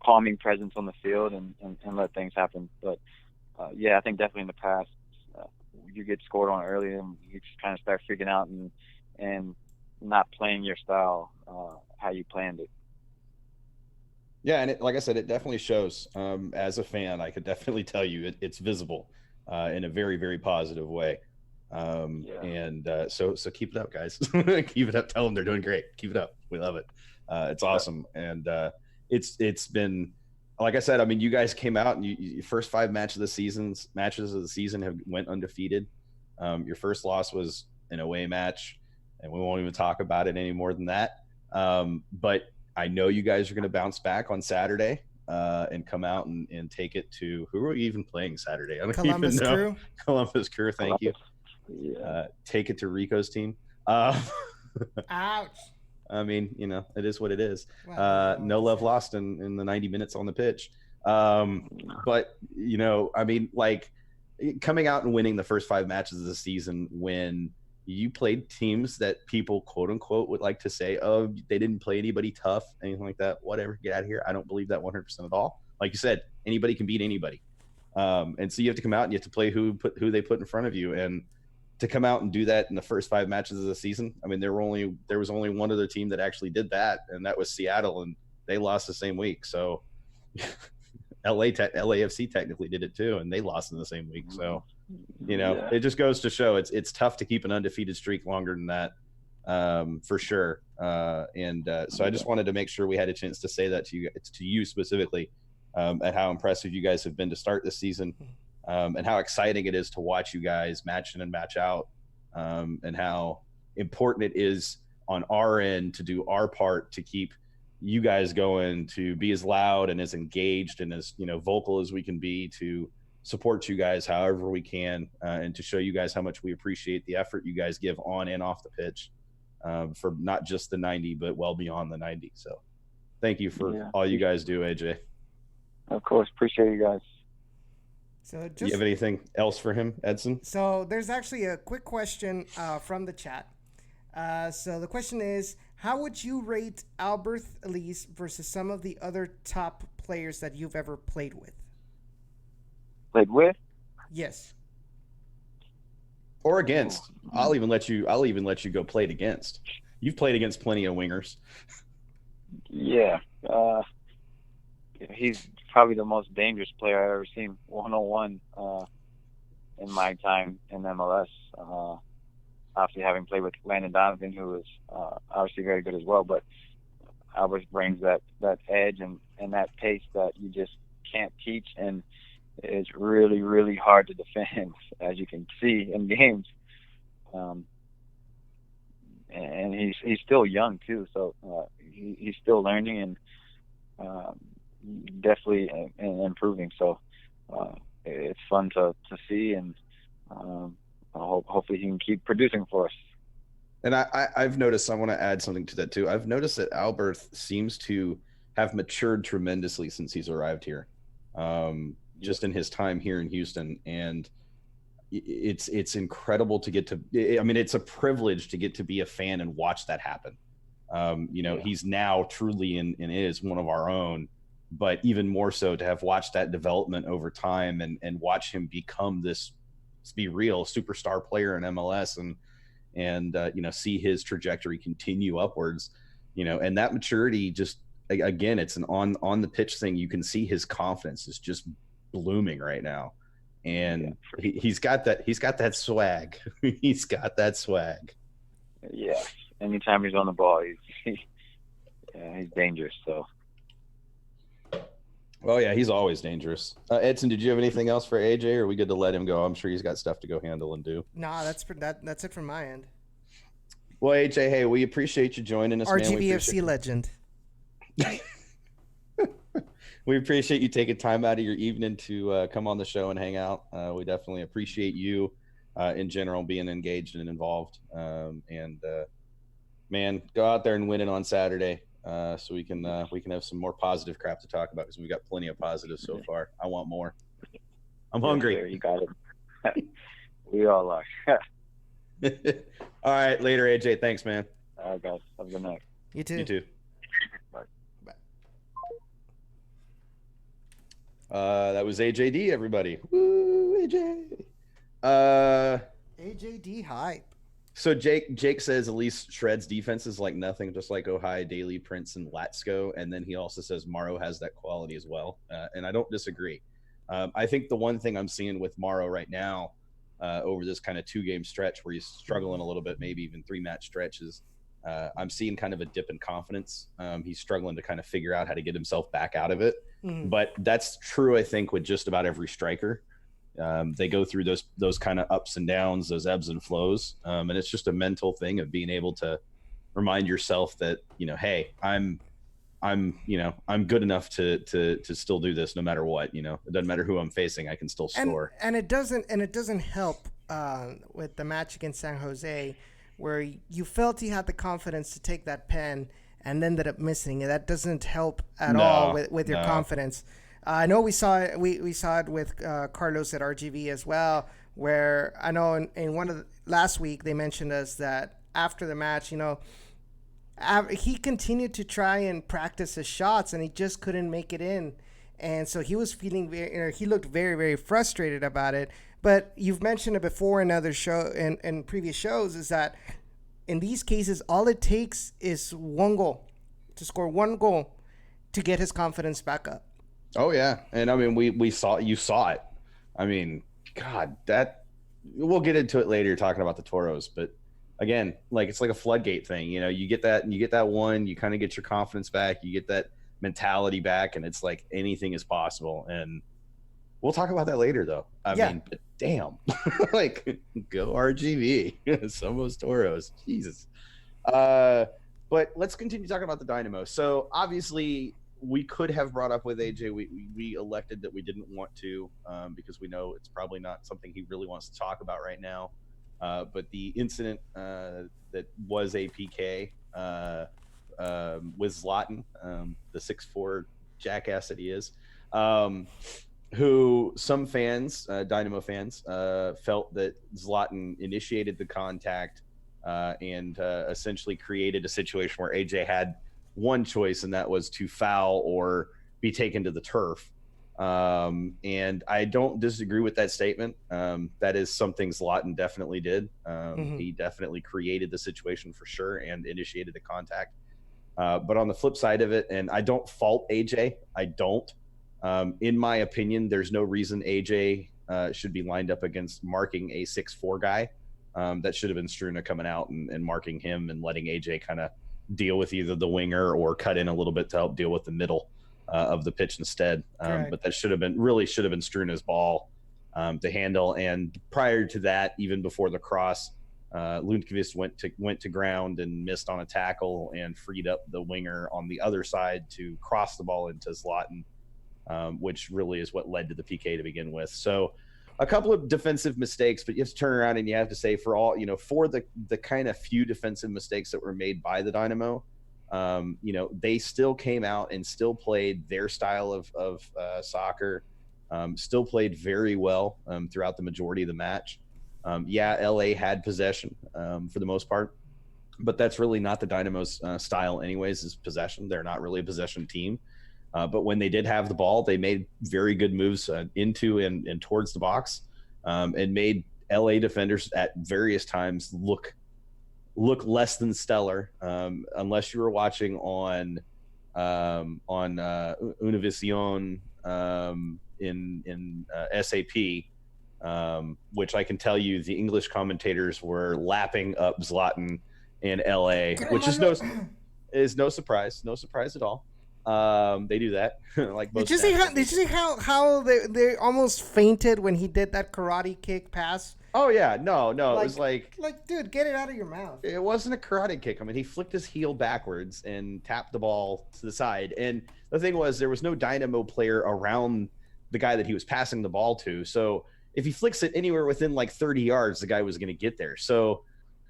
calming presence on the field and let things happen. But I think definitely in the past, you get scored on early and you just kind of start freaking out and not playing your style how you planned it. Yeah, and like I said, it definitely shows. As a fan, I could definitely tell you it's visible in a very, very positive way. And so keep it up, guys. Keep it up. Tell them they're doing great. Keep it up. We love it. It's awesome. And it's been, like I said, I mean, you guys came out and your first 5 matches of the season have went undefeated. Your first loss was an away match, and we won't even talk about it any more than that. But I know you guys are going to bounce back on Saturday and come out and take it to, who are we even playing Saturday? I don't Columbus even know. Crew. Columbus Crew, thank you. Yeah. Take it to Rico's team. Ouch. I mean, it is what it is. Well, No love lost in the 90 minutes on the pitch. But, I mean, like, coming out and winning the first 5 matches of the season when you played teams that people, quote unquote, would like to say, oh, they didn't play anybody tough, anything like that, whatever, get out of here. I don't believe that 100% at all. Like you said, anybody can beat anybody. And so you have to come out and you have to play who they put in front of you. And to come out and do that in the first 5 matches of the season, I mean, there was only one other team that actually did that, and that was Seattle, and they lost the same week. So LAFC technically did it too, and they lost in the same week. So, it just goes to show it's tough to keep an undefeated streak longer than that, for sure. So I just wanted to make sure we had a chance to say that to you specifically, at how impressive you guys have been to start this season, and how exciting it is to watch you guys match in and match out, and how important it is on our end to do our part to keep you guys going, to be as loud and as engaged and as vocal as we can be to support you guys however we can, and to show you guys how much we appreciate the effort you guys give on and off the pitch, for not just the 90 but well beyond the 90. So thank you for all you guys do, AJ. Of course, appreciate you guys. So do you have anything else for him, Edson? So there's actually a quick question from the chat. So the question is, how would you rate Albert Elise versus some of the other top players that you've ever played with? Played with? Yes. Or against. I'll even let you go played against. You've played against plenty of wingers. Yeah. He's probably the most dangerous player I've ever seen 101 in my time in MLS. Obviously, having played with Landon Donovan, who was obviously very good as well, but Albert brings that edge and that pace that you just can't teach, and it's really, really hard to defend, as you can see in games. And he's still young too, so he's still learning and definitely improving. So it's fun to see, and hopefully he can keep producing for us. And I've noticed, I want to add something to that too. I've noticed that Albert seems to have matured tremendously since he's arrived here, just in his time here in Houston. And it's incredible to get to, I mean, it's a privilege to get to be a fan and watch that happen. He's now truly and is one of our own, but even more so to have watched that development over time and watch him become this, let's be real, superstar player in MLS and see his trajectory continue upwards, and that maturity just, again, it's an on the pitch thing. You can see his confidence is just blooming right now. And he's got that swag. He's got that swag. Yeah. Anytime he's on the ball, he's dangerous. So. Well, yeah, he's always dangerous. Edson, did you have anything else for AJ, or are we good to let him go? I'm sure he's got stuff to go handle and do. Nah, that's it from my end. Well, AJ, hey, we appreciate you joining us, RGVFC man. legend. We appreciate you taking time out of your evening to come on the show and hang out. We definitely appreciate you in general being engaged and involved. Man, go out there and win it on Saturday. So we can have some more positive crap to talk about because we've got plenty of positives so far. I want more. I'm hungry. Sir, you got it. We all are. All right, later, AJ. Thanks, man. All right, guys. Have a good night. You too. You too. Bye. That was AJD, everybody. Woo, AJ. AJD hype. So Jake says at least Shred's defense is like nothing, just like Ohio, Daly, Prince, and Latsko. And then he also says Morrow has that quality as well. And I don't disagree. I think the one thing I'm seeing with Morrow right now over this kind of 2-game stretch where he's struggling a little bit, maybe even 3-match stretches, I'm seeing kind of a dip in confidence. He's struggling to kind of figure out how to get himself back out of it. Mm-hmm. But that's true, I think, with just about every striker. They go through those kind of ups and downs, those ebbs and flows. And it's just a mental thing of being able to remind yourself that, hey, I'm good enough to still do this no matter what. It doesn't matter who I'm facing, I can still score. And it doesn't help with the match against San Jose, where you felt he had the confidence to take that pen and ended up missing it. That doesn't help at all with your confidence. I know we saw it with Carlos at RGV as well, where I know in one of last week they mentioned us that after the match, he continued to try and practice his shots and he just couldn't make it in. And so he was feeling he looked very, very frustrated about it. But you've mentioned it before in other in previous shows, is that in these cases, all it takes is to score one goal to get his confidence back up. Oh yeah. And I mean, you saw it. I mean, God, we'll get into it later talking about the Toros, but again, it's like a floodgate thing. You get that one, you kind of get your confidence back, you get that mentality back, and it's like anything is possible. And we'll talk about that later though. I mean, but damn, go RGV, some of those Toros, Jesus. But let's continue talking about the Dynamo. So obviously we could have brought up with AJ. We elected that we didn't want to because we know it's probably not something he really wants to talk about right now. But the incident that was a PK with Zlatan, the 6'4" jackass that he is, who some fans, Dynamo fans, felt that Zlatan initiated the contact and essentially created a situation where AJ had one choice, and that was to foul or be taken to the turf. And I don't disagree with that statement. That is something Zlatan definitely did. He definitely created the situation for sure and initiated the contact. But on the flip side of it, and I don't fault AJ, I don't. In my opinion, there's no reason AJ should be lined up against marking a 6'4" guy. That should have been Struna coming out and marking him and letting AJ kind of deal with either the winger or cut in a little bit to help deal with the middle of the pitch instead. But that should have been Struna's ball to handle. And prior to that, even before the cross, Lundqvist went to ground and missed on a tackle and freed up the winger on the other side to cross the ball into Zlatan, which really is what led to the PK to begin with. So a couple of defensive mistakes, but you have to turn around and you have to say for all, for the kind of few defensive mistakes that were made by the Dynamo, they still came out and still played their style of soccer, still played very well throughout the majority of the match. LA had possession for the most part, but that's really not the Dynamo's style anyways, is possession. They're not really a possession team. But when they did have the ball, they made very good moves into and towards the box, and made LA defenders at various times look less than stellar, unless you were watching on Univision in SAP, which I can tell you the English commentators were lapping up Zlatan in LA, which is no surprise at all. They do that. Like most. Did you see how they almost fainted when he did that karate kick pass? Oh yeah, no, it was like, dude, get it out of your mouth. It wasn't a karate kick. I mean, he flicked his heel backwards and tapped the ball to the side. And the thing was, there was no Dynamo player around the guy that he was passing the ball to. So if he flicks it anywhere within like 30 yards, the guy was going to get there. So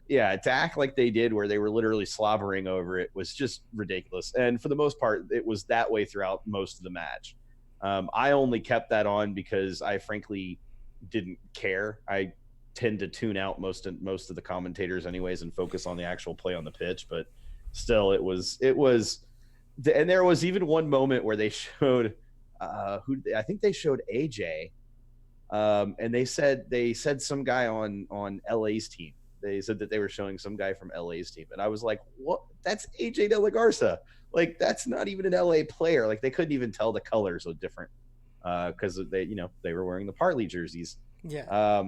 yeah, to act like they did, where they were literally slobbering over it, was just ridiculous. And for the most part, it was that way throughout most of the match. I only kept that on because I frankly didn't care. I tend to tune out most of the commentators anyways and focus on the actual play on the pitch. But still, it was, and there was even one moment where they showed I think they showed AJ, and they said some guy on LA's team. They said that they were showing some guy from LA's team. And I was like, what? That's AJ DeLaGarza. Like, that's not even an LA player. Like, they couldn't even tell the colors were different because they were wearing the Parley jerseys. Yeah.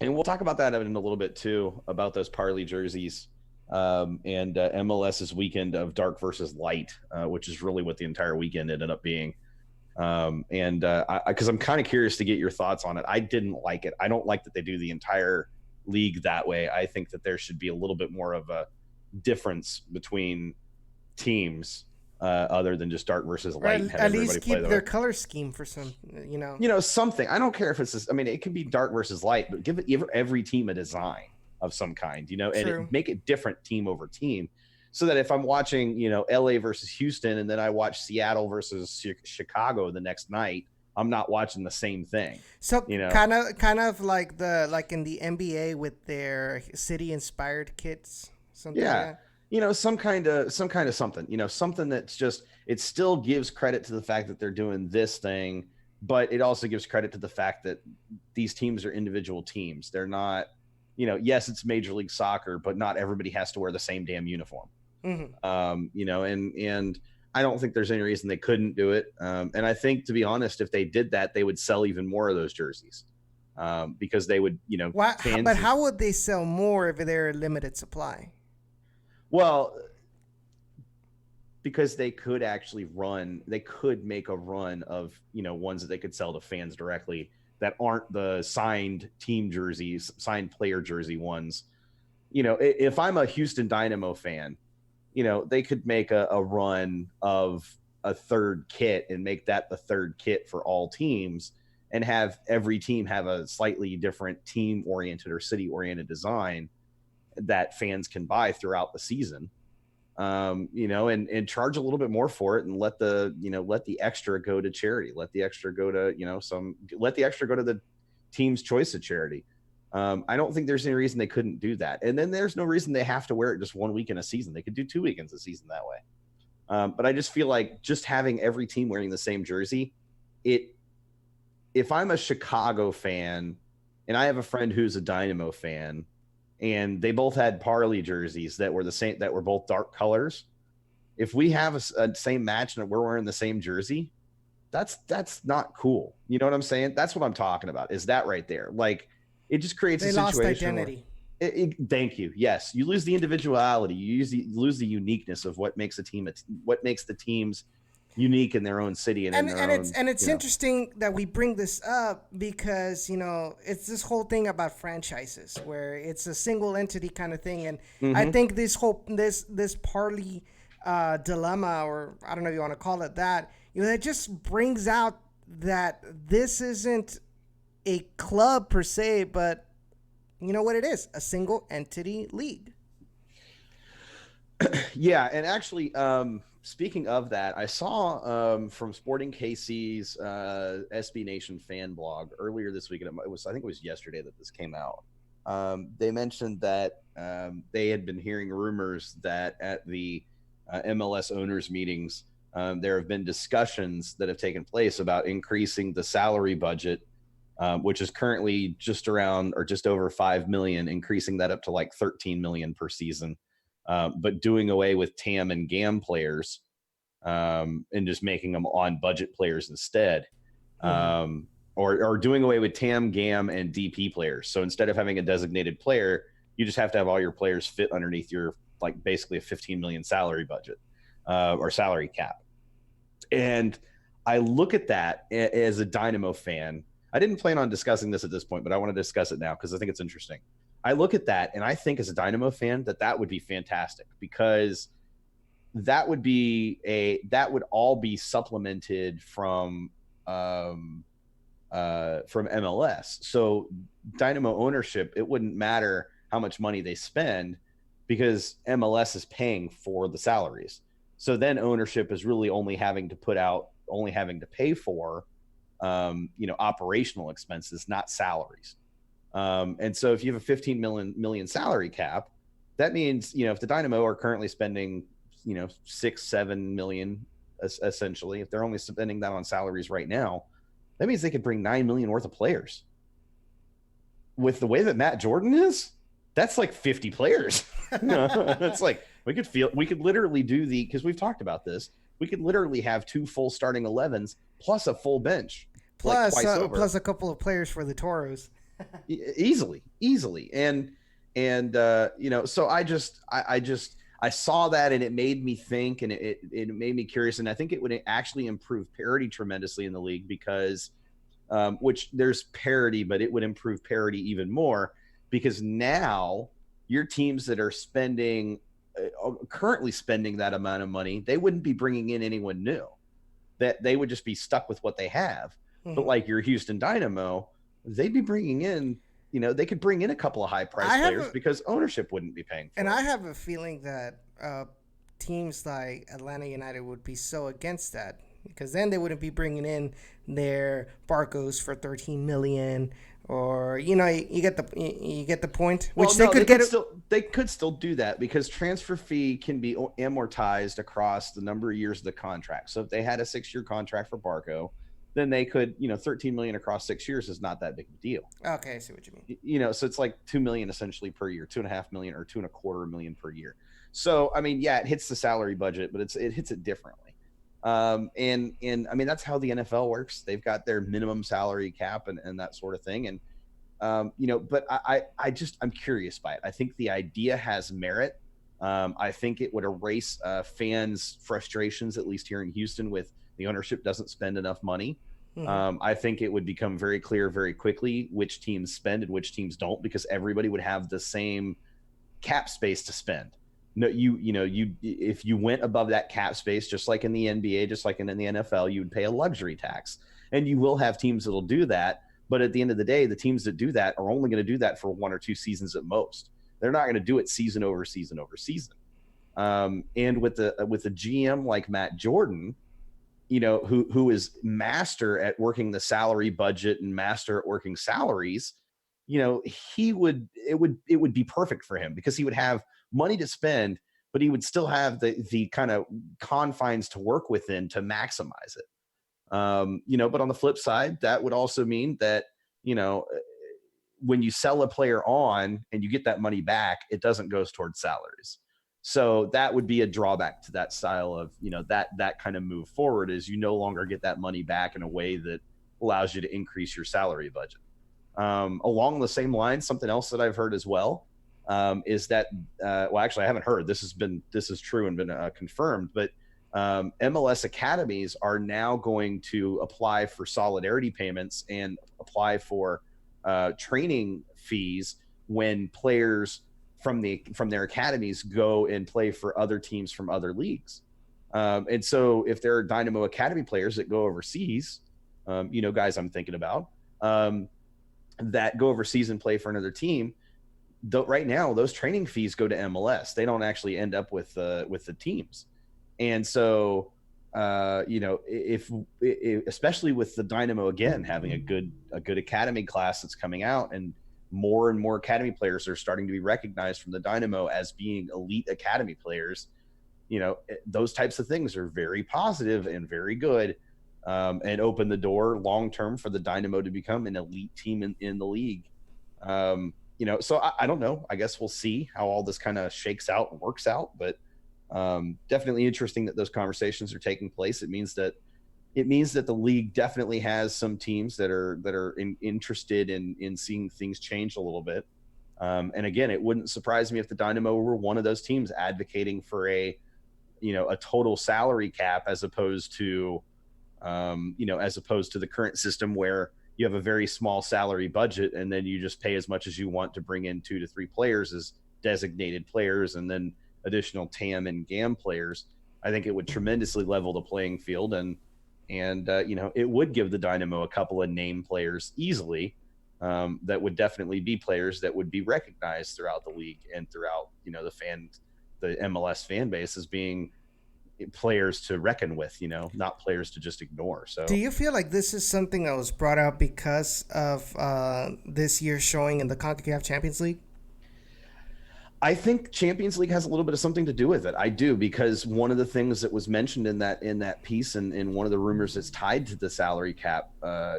And we'll talk about that in a little bit too, about those Parley jerseys and MLS's weekend of dark versus light, which is really what the entire weekend ended up being. Because I'm kind of curious to get your thoughts on it. I didn't like it. I don't like that they do the entire league that way. I think that there should be a little bit more of a difference between teams, other than just dark versus light. And at least keep their color scheme for some, something. I don't care if it's I mean, it can be dark versus light, but give every team a design of some kind, and make it different team over team, so that if I'm watching, LA versus Houston, and then I watch Seattle versus Chicago the next night, I'm not watching the same thing. So kind of like in the NBA with their city inspired kits. Something like that. Some kind of something. Something that's just, it still gives credit to the fact that they're doing this thing, but it also gives credit to the fact that these teams are individual teams. They're not, yes, it's Major League Soccer, but not everybody has to wear the same damn uniform. Mm-hmm. And I don't think there's any reason they couldn't do it. And I think, to be honest, if they did that, they would sell even more of those jerseys, because they would, but how would they sell more if they're a limited supply? Well, because they could make a run of, ones that they could sell to fans directly that aren't the signed team jerseys, signed player jersey ones. If I'm a Houston Dynamo fan, they could make a run of a third kit and make that the third kit for all teams, and have every team have a slightly different team oriented or city oriented design that fans can buy throughout the season, and charge a little bit more for it, and let the extra go to charity, let the extra go to, let the extra go to the team's choice of charity. I don't think there's any reason they couldn't do that. And then there's no reason they have to wear it just 1 week in a season. They could do 2 weekends a season that way. But I just feel like just having every team wearing the same jersey, if I'm a Chicago fan and I have a friend who's a Dynamo fan, and they both had Parley jerseys that were the same, that were both dark colors, if we have a same match and we're wearing the same jersey, that's not cool. You know what I'm saying? That's what I'm talking about, is that right there. Like, it just creates a situation. They lost identity. Thank you. Yes, you lose the individuality. You lose the uniqueness of what makes a team. What makes the teams unique in their own city it's interesting that we bring this up, because it's this whole thing about franchises where it's a single entity kind of thing, and I think this Parley dilemma, or I don't know if you want to call it that, it just brings out that this isn't a club per se, but you know what it is? A single entity league. Yeah, and actually, speaking of that, I saw from Sporting KC's SB Nation fan blog earlier this week, and I think it was yesterday that this came out. They mentioned that they had been hearing rumors that at the MLS owners meetings, there have been discussions that have taken place about increasing the salary budget, which is currently just around or just over 5 million, increasing that up to like 13 million per season. But doing away with TAM and GAM players and just making them on budget players instead, or doing away with TAM, GAM, and DP players. So instead of having a designated player, you just have to have all your players fit underneath your like basically a 15 million salary budget or salary cap. And I look at that as a Dynamo fan. I didn't plan on discussing this at this point, but I want to discuss it now because I think it's interesting. I look at that and I think as a Dynamo fan that would be fantastic because that would all be supplemented from MLS. So Dynamo ownership, it wouldn't matter how much money they spend because MLS is paying for the salaries. So then ownership is really only having to pay for operational expenses, not salaries. And so if you have a 15 million salary cap, that means, if the Dynamo are currently spending, 6-7 million, essentially, if they're only spending that on salaries right now, that means they could bring 9 million worth of players. With the way that Matt Jordan is, that's like 50 players. That's like, we could literally do because we've talked about this. We could literally have 2 full starting 11s plus a full bench. Plus a couple of players for the Toros. easily. And so I saw that and it made me think and it made me curious. And I think it would actually improve parity tremendously in the league because, which there's parity, but it would improve parity even more because now your teams that are currently spending that amount of money, they wouldn't be bringing in anyone new. That they would just be stuck with what they have. Mm-hmm. But like your Houston Dynamo, they'd be bringing in, they could bring in a couple of high-priced players because ownership wouldn't be paying for it. And I have a feeling that teams like Atlanta United would be so against that because then they wouldn't be bringing in their Barcos for 13 million or, you get the point. Which they could still do that because transfer fee can be amortized across the number of years of the contract. So if they had a 6-year contract for Barco, then they could, 13 million across 6 years is not that big of a deal. Okay, I see what you mean. So it's like 2 million essentially per year, 2.5 million or 2.25 million per year. So, I mean, yeah, it hits the salary budget, but it hits it differently. And I mean, that's how the NFL works. They've got their minimum salary cap and that sort of thing. And, but I'm curious by it. I think the idea has merit. I think it would erase fans' frustrations, at least here in Houston, with the ownership doesn't spend enough money. I think it would become very clear very quickly which teams spend and which teams don't, because everybody would have the same cap space to spend. No, if you went above that cap space, just like in the NBA, just like in the NFL, you would pay a luxury tax, and you will have teams that'll do that. But at the end of the day, the teams that do that are only going to do that for 1 or 2 seasons at most. They're not going to do it season over season over season. And with the GM like Matt Jordan, who is master at working the salary budget and master at working salaries, it would be perfect for him because he would have money to spend, but he would still have the kind of confines to work within to maximize it. But on the flip side, that would also mean that, when you sell a player on and you get that money back, it doesn't go towards salaries. So that would be a drawback to that style of, that kind of move forward, is you no longer get that money back in a way that allows you to increase your salary budget. Along the same lines, something else that I've heard as well, is that, actually I haven't heard, this is true and been confirmed, but MLS academies are now going to apply for solidarity payments and apply for training fees when players from their academies go and play for other teams from other leagues. And so if there are Dynamo Academy players that go overseas, guys I'm thinking about, that go overseas and play for another team, though right now those training fees go to MLS. They don't actually end up with the teams. And so, if especially with the Dynamo again having a good academy class that's coming out, and more academy players are starting to be recognized from the Dynamo as being elite academy players, those types of things are very positive and very good, and open the door long term for the Dynamo to become an elite team in the league. So I don't know. I guess we'll see how all this kind of shakes out and works out, but definitely interesting that those conversations are taking place. It means that the league definitely has some teams that are interested in seeing things change a little bit. And again, it wouldn't surprise me if the Dynamo were one of those teams advocating for a total salary cap as opposed to the current system where you have a very small salary budget and then you just pay as much as you want to bring in 2 to 3 players as designated players and then additional TAM and GAM players. I think it would tremendously level the playing field, and it would give the Dynamo a couple of name players easily, that would definitely be players that would be recognized throughout the league and throughout the MLS fan base as being players to reckon with, not players to just ignore. So do you feel like this is something that was brought out because of this year's showing in the CONCACAF Champions League? I think Champions League has a little bit of something to do with it. I do, because one of the things that was mentioned in that piece and one of the rumors that's tied to the salary cap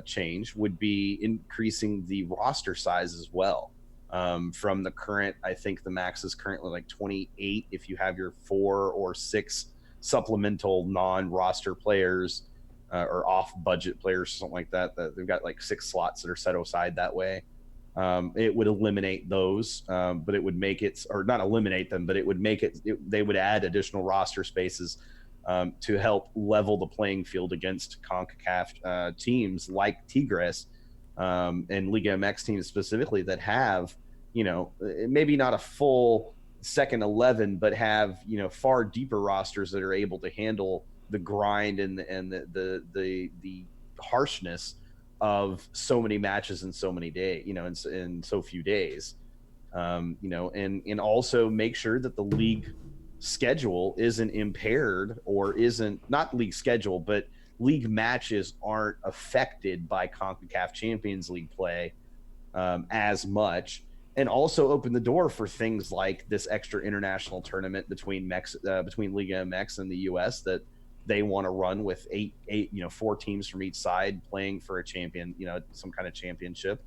change would be increasing the roster size as well. From the current, I think the max is currently like 28 if you have your 4 or 6 supplemental non-roster players or off-budget players, something like that. They've got like 6 slots that are set aside that way. It would eliminate those, but it would make it, or not eliminate them, but it would make it, they would add additional roster spaces to help level the playing field against CONCACAF teams like Tigres and Liga MX teams specifically that have, maybe not a full second 11, but have, far deeper rosters that are able to handle the grind and the harshness of so many matches in so many days, in so few days, and also make sure that the league schedule isn't impaired, or isn't, not league schedule, but league matches aren't affected by CONCACAF Champions League play as much, and also open the door for things like this extra international tournament between Liga MX and the US that they want to run with 4 teams from each side playing for a champion, some kind of championship,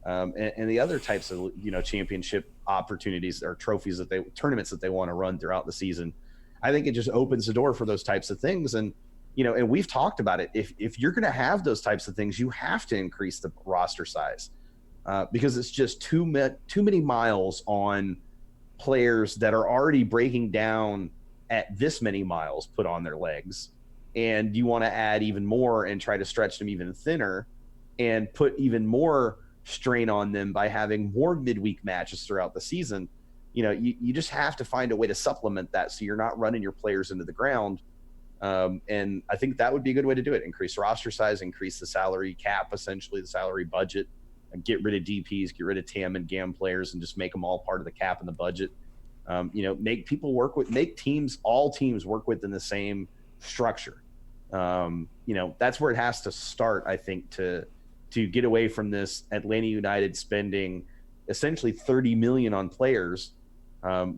and the other types of, championship opportunities or trophies tournaments that they want to run throughout the season. I think it just opens the door for those types of things. And, and we've talked about it. If you're going to have those types of things, you have to increase the roster size because it's just too many miles on players that are already breaking down at this many miles put on their legs, and you want to add even more and try to stretch them even thinner and put even more strain on them by having more midweek matches throughout the season. You just have to find a way to supplement that so you're not running your players into the ground. And I think that would be a good way to do it. Increase roster size, increase the salary cap, essentially the salary budget, and get rid of DPs, get rid of TAM and GAM players, and just make them all part of the cap and the budget. Make all teams work within the same structure. That's where it has to start, I think, to get away from this Atlanta United spending essentially $30 million on players,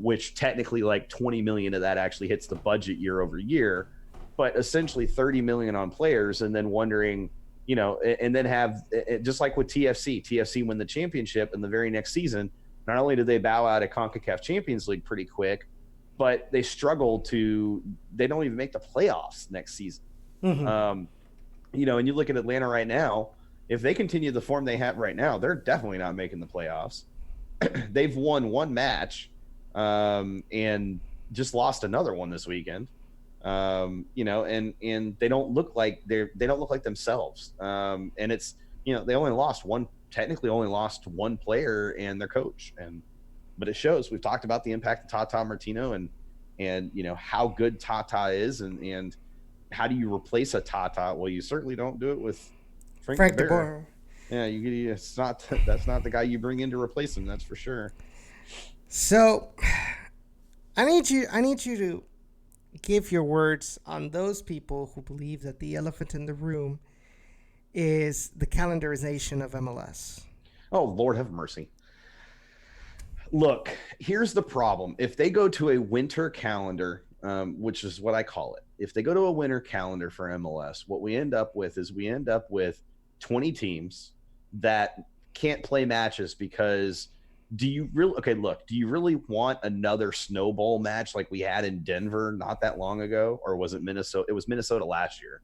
which technically like 20 million of that actually hits the budget year over year, but essentially 30 million on players, and then wondering, and then have, just like with TFC win the championship, and the very next season, not only did they bow out of CONCACAF Champions League pretty quick, but they they don't even make the playoffs next season. Mm-hmm. And you look at Atlanta right now, if they continue the form they have right now, they're definitely not making the playoffs. They've won 1 match and just lost another one this weekend. And they don't look like themselves. And it's, they technically only lost 1 player and their coach, but it shows. We've talked about the impact of Tata Martino and how good Tata is, and how do you replace a Tata? Well, you certainly don't do it with Frank de Boer. Yeah, it's not that's not the guy you bring in to replace him. That's for sure. So, I need you to give your words on those people who believe that the elephant in the room is the calendarization of MLS. Oh, Lord have mercy. Look, here's the problem. If they go to a winter calendar, which is what I call it, if they go to a winter calendar for MLS, what we end up with is 20 teams that can't play matches because do you really want another snowball match like we had in Denver not that long ago? Or was it Minnesota? It was Minnesota last year.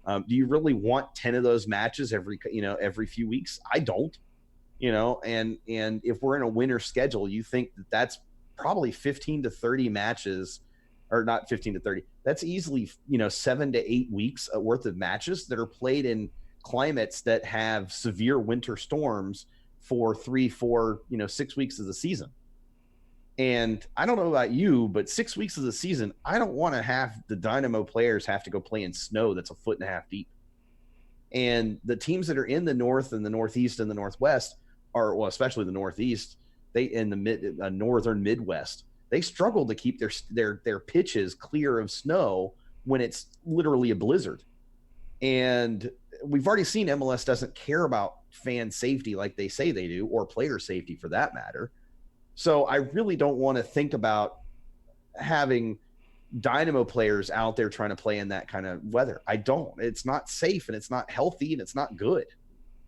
Do you really want 10 of those matches every few weeks? I don't. And if we're in a winter schedule, you think that's probably 15 to 30 matches, or not 15 to 30. That's easily 7 to 8 weeks worth of matches that are played in climates that have severe winter storms for 3, 4, 6 weeks of the season. And I don't know about you, but 6 weeks of the season, I don't want to have the Dynamo players have to go play in snow that's 1.5 feet deep. And the teams that are in the North and the Northeast and the Northwest are, well, especially the Northeast, they in the northern Midwest, they struggle to keep their pitches clear of snow when it's literally a blizzard. And we've already seen MLS doesn't care about fan safety like they say they do, or player safety for that matter. So I really don't want to think about having Dynamo players out there trying to play in that kind of weather. I don't. It's not safe, and it's not healthy, and it's not good.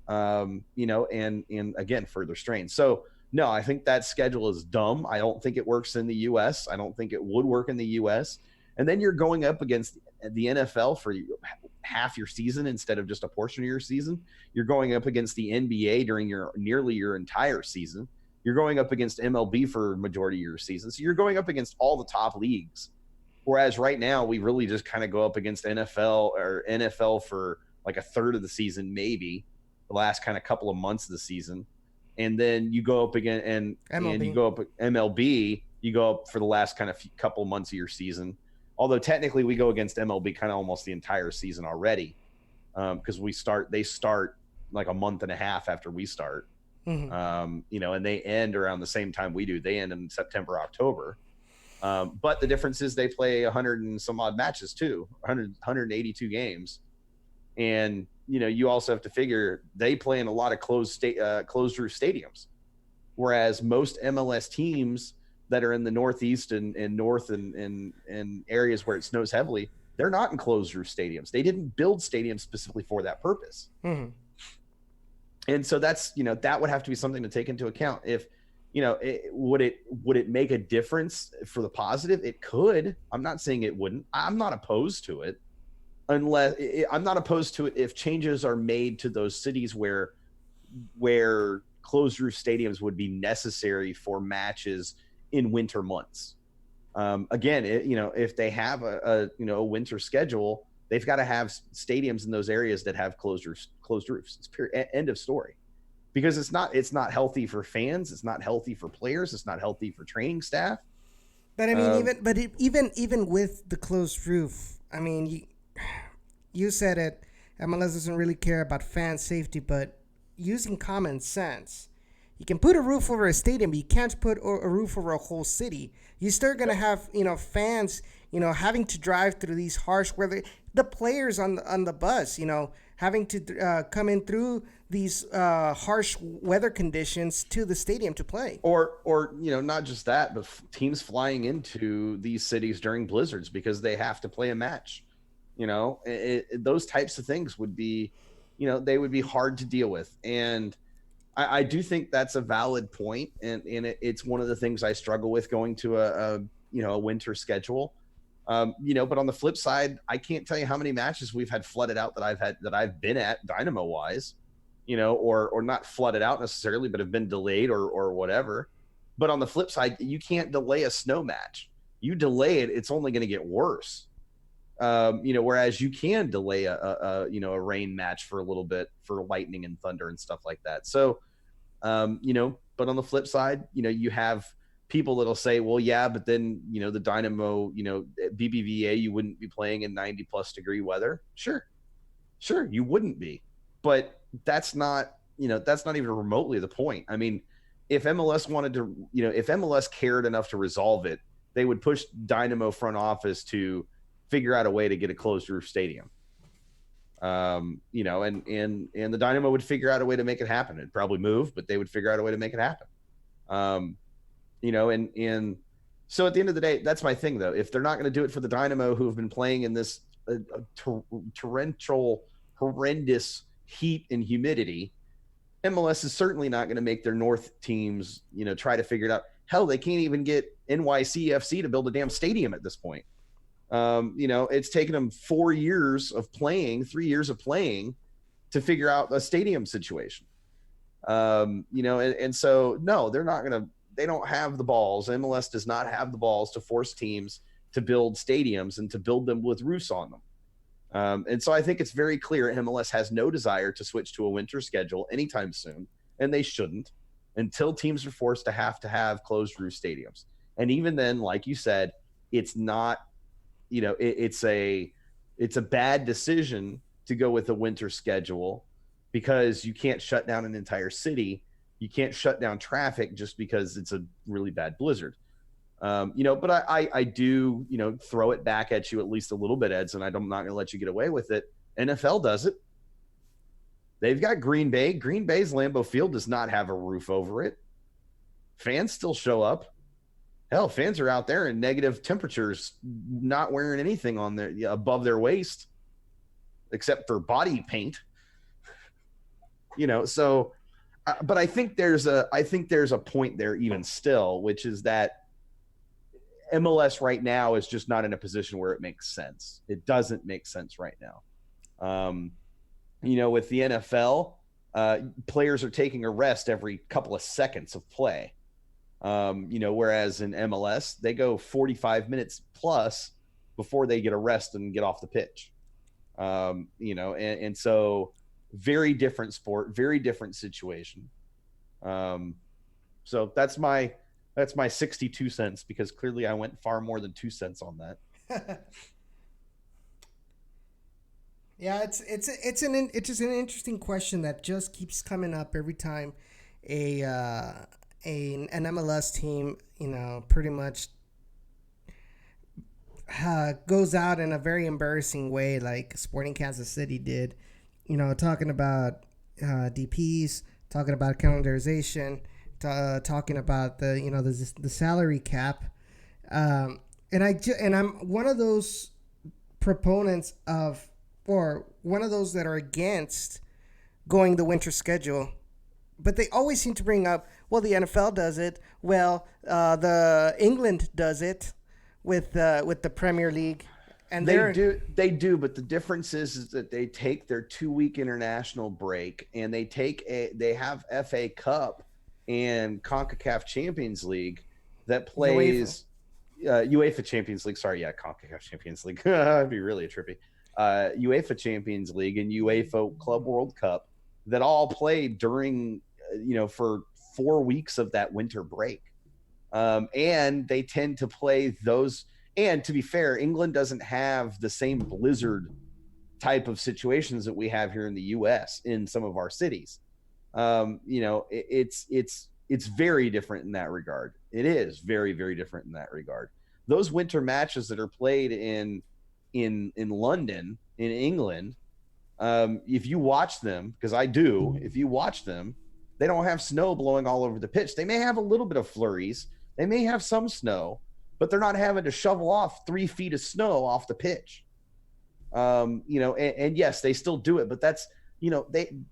And again, further strain. So no, I think that schedule is dumb. I don't think it works in the U.S. I don't think it would work in the U.S. And then you're going up against the NFL for half your season instead of just a portion of your season. You're going up against the NBA during nearly your entire season. You're going up against MLB for a majority of your season. So you're going up against all the top leagues. Whereas right now we really just kind of go up against NFL for like a third of the season, maybe the last kind of couple of months of the season. And then you go up again and you go up MLB, you go up for the last kind of couple of months of your season. Although technically we go against MLB kind of almost the entire season already. Because they start like a month and a half after we start. Mm-hmm. And they end around the same time we do. They end in September, October. But the difference is they play 100 and some odd matches too, 182 games. And, you also have to figure they play in a lot of closed roof stadiums. Whereas most MLS teams that are in the Northeast and North and areas where it snows heavily, they're not in closed roof stadiums. They didn't build stadiums specifically for that purpose. Mm-hmm. And so that's, that would have to be something to take into account. If, would it make a difference for the positive? It could. I'm not saying it wouldn't. I'm not opposed to it. I'm not opposed to it if changes are made to those cities where closed roof stadiums would be necessary for matches in winter months. Again, if they have a winter schedule, they've got to have stadiums in those areas that have closed roofs. It's end of story. Because it's not healthy for fans. It's not healthy for players. It's not healthy for training staff. But I mean, even with the closed roof, I mean, you said it. MLS doesn't really care about fan safety, but using common sense, you can put a roof over a stadium, but you can't put a roof over a whole city. You're still gonna have fans having to drive through these harsh weather. The players on the bus, having to come in through these harsh weather conditions to the stadium to play. Or not just that, but teams flying into these cities during blizzards because they have to play a match. Those types of things would be, they would be hard to deal with. And I do think that's a valid point. And it's one of the things I struggle with going to a winter schedule. But on the flip side, I can't tell you how many matches we've had flooded out that I've been at Dynamo wise, or not flooded out necessarily, but have been delayed or whatever. But on the flip side, you can't delay a snow match. You delay it, it's only going to get worse. Whereas you can delay a rain match for a little bit for lightning and thunder and stuff like that. So, but on the flip side, you have people that'll say, well, yeah, but then, the Dynamo, BBVA, you wouldn't be playing in 90+ degree weather. Sure, you wouldn't be, but that's not that's not even remotely the point. I mean, if MLS wanted to, if MLS cared enough to resolve it, they would push Dynamo front office to figure out a way to get a closed roof stadium. And the Dynamo would figure out a way to make it happen. It'd probably move, but they would figure out a way to make it happen. And so at the end of the day, that's my thing though. If they're not going to do it for the Dynamo, who have been playing in this torrential, horrendous heat and humidity, MLS is certainly not going to make their North teams, try to figure it out. Hell, they can't even get NYCFC to build a damn stadium at this point. It's taken them 3 years of playing to figure out a stadium situation. And so, no, they don't have the balls. MLS does not have the balls to force teams to build stadiums and to build them with roofs on them. And so I think it's very clear MLS has no desire to switch to a winter schedule anytime soon, and they shouldn't until teams are forced to have closed roof stadiums. And even then, like you said, it's not, it's a bad decision to go with a winter schedule because you can't shut down an entire city. You can't shut down traffic just because it's a really bad blizzard. But I do, throw it back at you at least a little bit, Edson. I'm not going to let you get away with it. NFL does it. They've got Green Bay. Green Bay's Lambeau Field does not have a roof over it. Fans still show up. Hell, fans are out there in negative temperatures, not wearing anything on their above their waist, except for body paint. So, but I think there's a point there even still, which is that MLS right now is just not in a position where it makes sense. It doesn't make sense right now. With the NFL, players are taking a rest every couple of seconds of play. Whereas in MLS, they go 45 minutes plus before they get a rest and get off the pitch. And so very different sport, very different situation. So that's my 62 cents, because clearly I went far more than 2 cents on that. Yeah, it's an interesting question that just keeps coming up every time an MLS team, pretty much goes out in a very embarrassing way, like Sporting Kansas City did. Talking about DPs, talking about calendarization, talking about the salary cap, and I'm one of those proponents of, or one of those that are against going the winter schedule, but they always seem to bring up, well, the NFL does it, well, the England does it with the Premier League, and they do, but the difference is that they take their 2-week international break and they have FA Cup and CONCACAF Champions League that plays UEFA Champions League. Sorry, yeah, CONCACAF Champions League. That'd be really trippy. UEFA Champions League and UEFA Club World Cup that all play during, for 4 weeks of that winter break. And they tend to play those. And to be fair, England doesn't have the same blizzard type of situations that we have here in the U.S. in some of our cities. It's very different in that regard. It is very, very different in that regard. Those winter matches that are played in London, in England, if you watch them, because I do, if you watch them, they don't have snow blowing all over the pitch. They may have a little bit of flurries. They may have some snow, but they're not having to shovel off 3 feet of snow off the pitch. And yes, they still do it, but that's,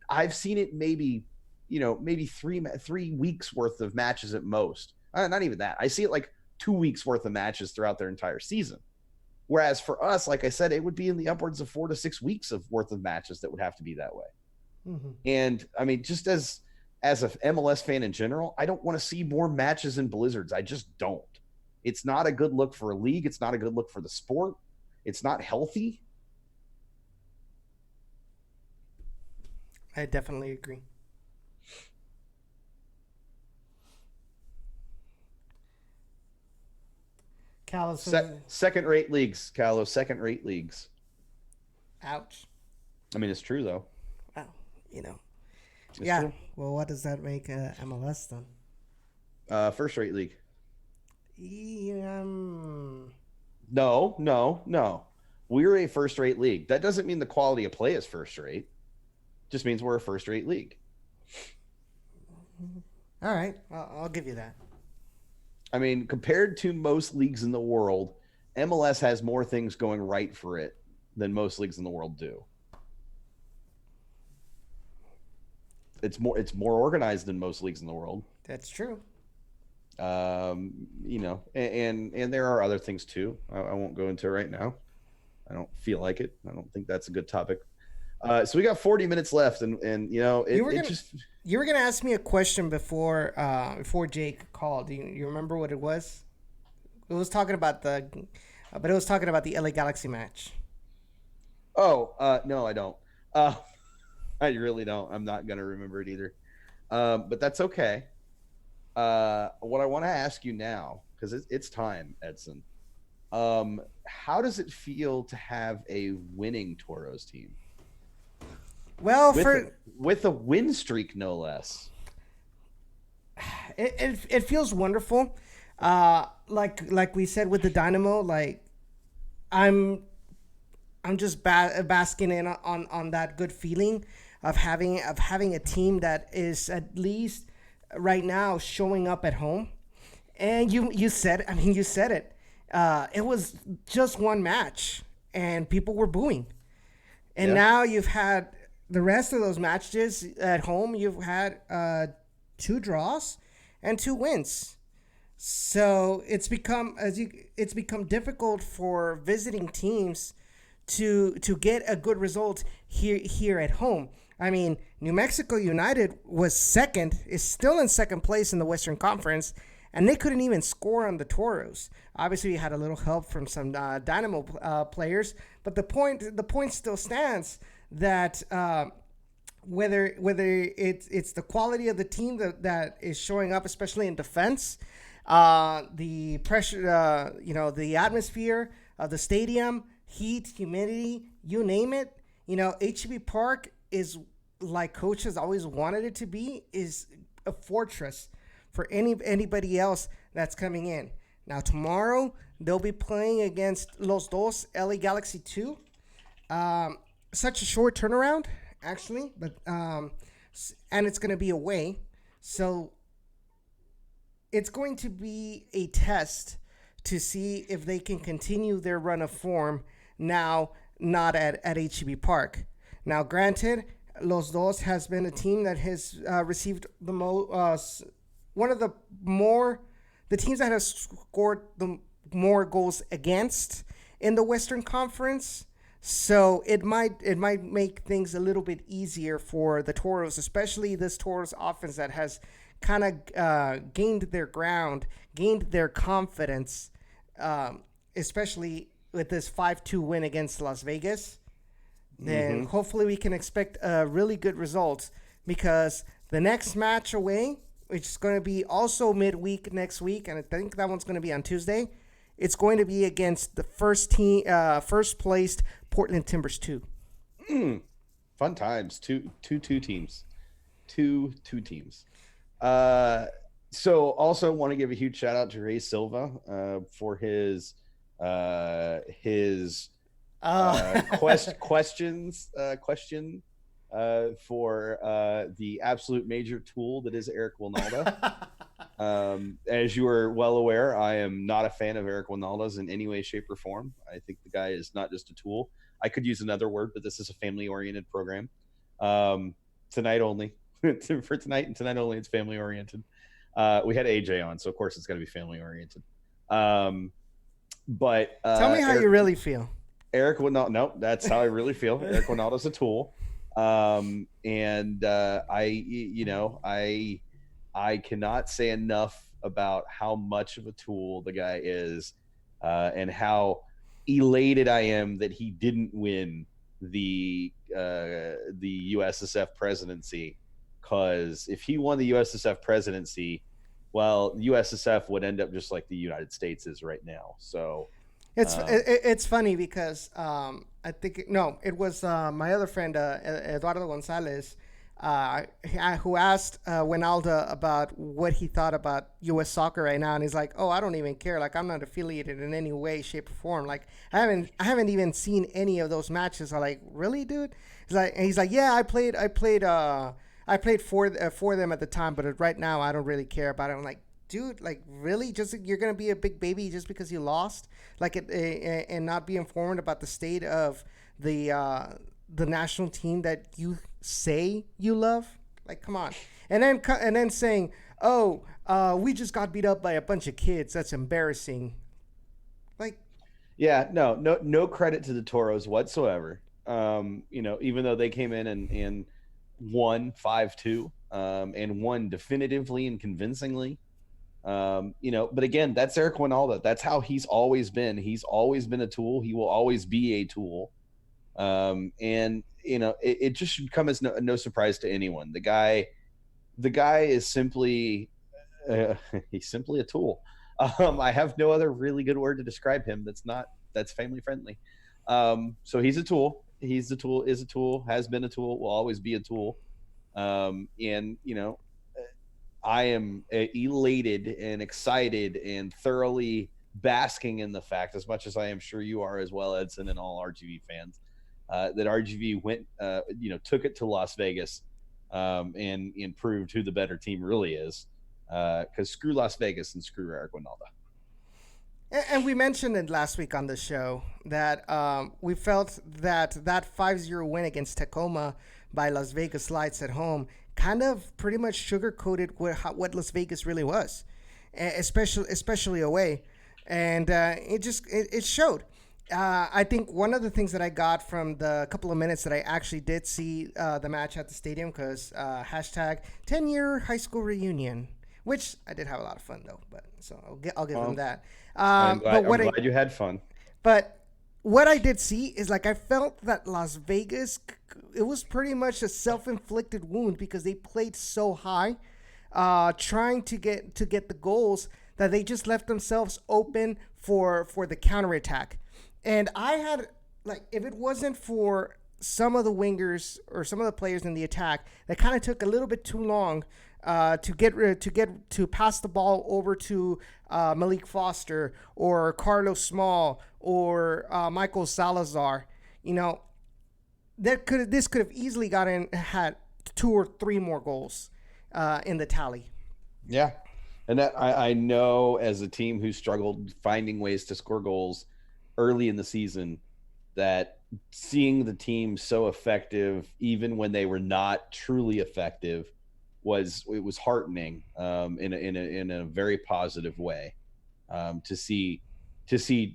I've seen it maybe 3 weeks worth of matches at most. Not even that. I see it like 2 weeks worth of matches throughout their entire season. Whereas for us, like I said, it would be in the upwards of 4 to 6 weeks of worth of matches that would have to be that way. Mm-hmm. And I mean, just as an MLS fan in general, I don't want to see more matches in blizzards. I just don't. It's not a good look for a league. It's not a good look for the sport. It's not healthy. I definitely agree. Second-rate leagues, Callo. Second-rate leagues. Ouch. I mean, it's true, though. Well, Yeah. true. Well, what does that make MLS then? First-rate league. Um, No. We're a first-rate league. That doesn't mean the quality of play is first-rate. Just means we're a first-rate league. all right. I'll give you that. I mean, compared to most leagues in the world, MLS has more things going right for it than most leagues in the world do. It's more organized than most leagues in the world. That's true. You know, and there are other things too. I won't go into right now. I don't feel like it. I don't think that's a good topic. So we got 40 minutes left, and you know, You were gonna ask me a question before Jake called. You remember what it was? It was talking about the LA Galaxy match. Oh, no, I don't. I really don't. I'm not gonna remember it either. But that's okay. What I want to ask you now, because it's time, Edson. How does it feel to have a winning Toros team? Well, with a win streak, no less. it feels wonderful. Like we said with the Dynamo, like I'm just basking in on that good feeling of having a team that is at least right now showing up at home. And you said it. It was just one match and people were booing. And now you've had the rest of those matches at home. You've had 2 draws and 2 wins. So it's become difficult for visiting teams to get a good result here at home. I mean, New Mexico United is still in second place in the Western Conference, and they couldn't even score on the Toros. Obviously, you had a little help from some Dynamo players, but the point still stands that whether it's the quality of the team that is showing up, especially in defense, the pressure, the atmosphere of the stadium, heat, humidity, you name it. You know, HEB Park is, like Coach has always wanted it to be, is a fortress for anybody else that's coming in. Now tomorrow they'll be playing against Los Dos LA Galaxy 2. Such a short turnaround, actually, but and it's going to be away, so it's going to be a test to see if they can continue their run of form now, not at HEB Park. Now, granted, Los Dos has been a team that has received the the teams that have scored the more goals against in the Western Conference. So it might make things a little bit easier for the Toros, especially this Toros offense that has kind of gained their ground, gained their confidence, especially with this 5-2 win against Las Vegas. Then hopefully we can expect a really good result, because the next match away, which is going to be also midweek next week, and I think that one's going to be on Tuesday, it's going to be against the first placed Portland Timbers 2. Fun times. Two teams. Two teams. So also want to give a huge shout out to Ray Silva for his question for the absolute major tool that is Eric Winalda. As you are well aware, I am not a fan of Eric Winalda's in any way, shape, or form. I think the guy is not just a tool. I could use another word, but this is a family-oriented program. Tonight only. For tonight and tonight only, it's family-oriented. We had AJ on, so of course it's going to be family-oriented. But tell me how you really feel. Eric Winalda, no, that's how I really feel. Eric Winalda's a tool. I cannot say enough about how much of a tool the guy is, and how elated I am that he didn't win the USSF presidency. Because if he won the USSF presidency, well, USSF would end up just like the United States is right now. So it's funny because I think it was my other friend Eduardo Gonzalez. who asked Winalda about what he thought about U.S. soccer right now, and he's like, "Oh, I don't even care. Like, I'm not affiliated in any way, shape, or form. Like, I haven't even seen any of those matches." I'm like, "Really, dude?" He's like, "Yeah, I played for them at the time, but right now I don't really care about it." I'm like, dude, like, really? Just you're gonna be a big baby just because you lost, like, and not be informed about the state of the national team that you say you love? Like, come on. And then saying, "Oh, we just got beat up by a bunch of kids. That's embarrassing." Like, Yeah, no credit to the Toros whatsoever. Even though they came in and won 5-2, and won definitively and convincingly. But again, that's Eric Winalda. That's how he's always been. He's always been a tool. He will always be a tool. It just should come as no surprise to anyone. The guy is simply he's simply a tool. I have no other really good word to describe him that's family friendly. So he's a tool. He's a tool, is a tool, has been a tool, will always be a tool. I am elated and excited and thoroughly basking in the fact, as much as I am sure you are as well, Edson, and all RGV fans, that RGV went, took it to Las Vegas, and proved who the better team really is. Because screw Las Vegas and screw Eric Winalda. and we mentioned it last week on the show that we felt that 5-0 win against Tacoma by Las Vegas Lights at home kind of pretty much sugarcoated what Las Vegas really was, especially away, and it showed. I think one of the things that I got from the couple of minutes that I actually did see the match at the stadium, because hashtag 10-year high school reunion, which I did have a lot of fun though, but so I'll give them that. I'm glad you had fun. But what I did see is, like, I felt that Las Vegas, it was pretty much a self-inflicted wound because they played so high, trying to get the goals, that they just left themselves open for the counterattack. And I had, like, if it wasn't for some of the wingers or some of the players in the attack that kind of took a little bit too long to pass the ball over to Malik Foster or Carlos Small or Michael Salazar, this could have easily had 2 or 3 more goals in the tally. Yeah, and that I know, as a team who struggled finding ways to score goals early in the season, that seeing the team so effective even when they were not truly effective was heartening, in a very positive way, to see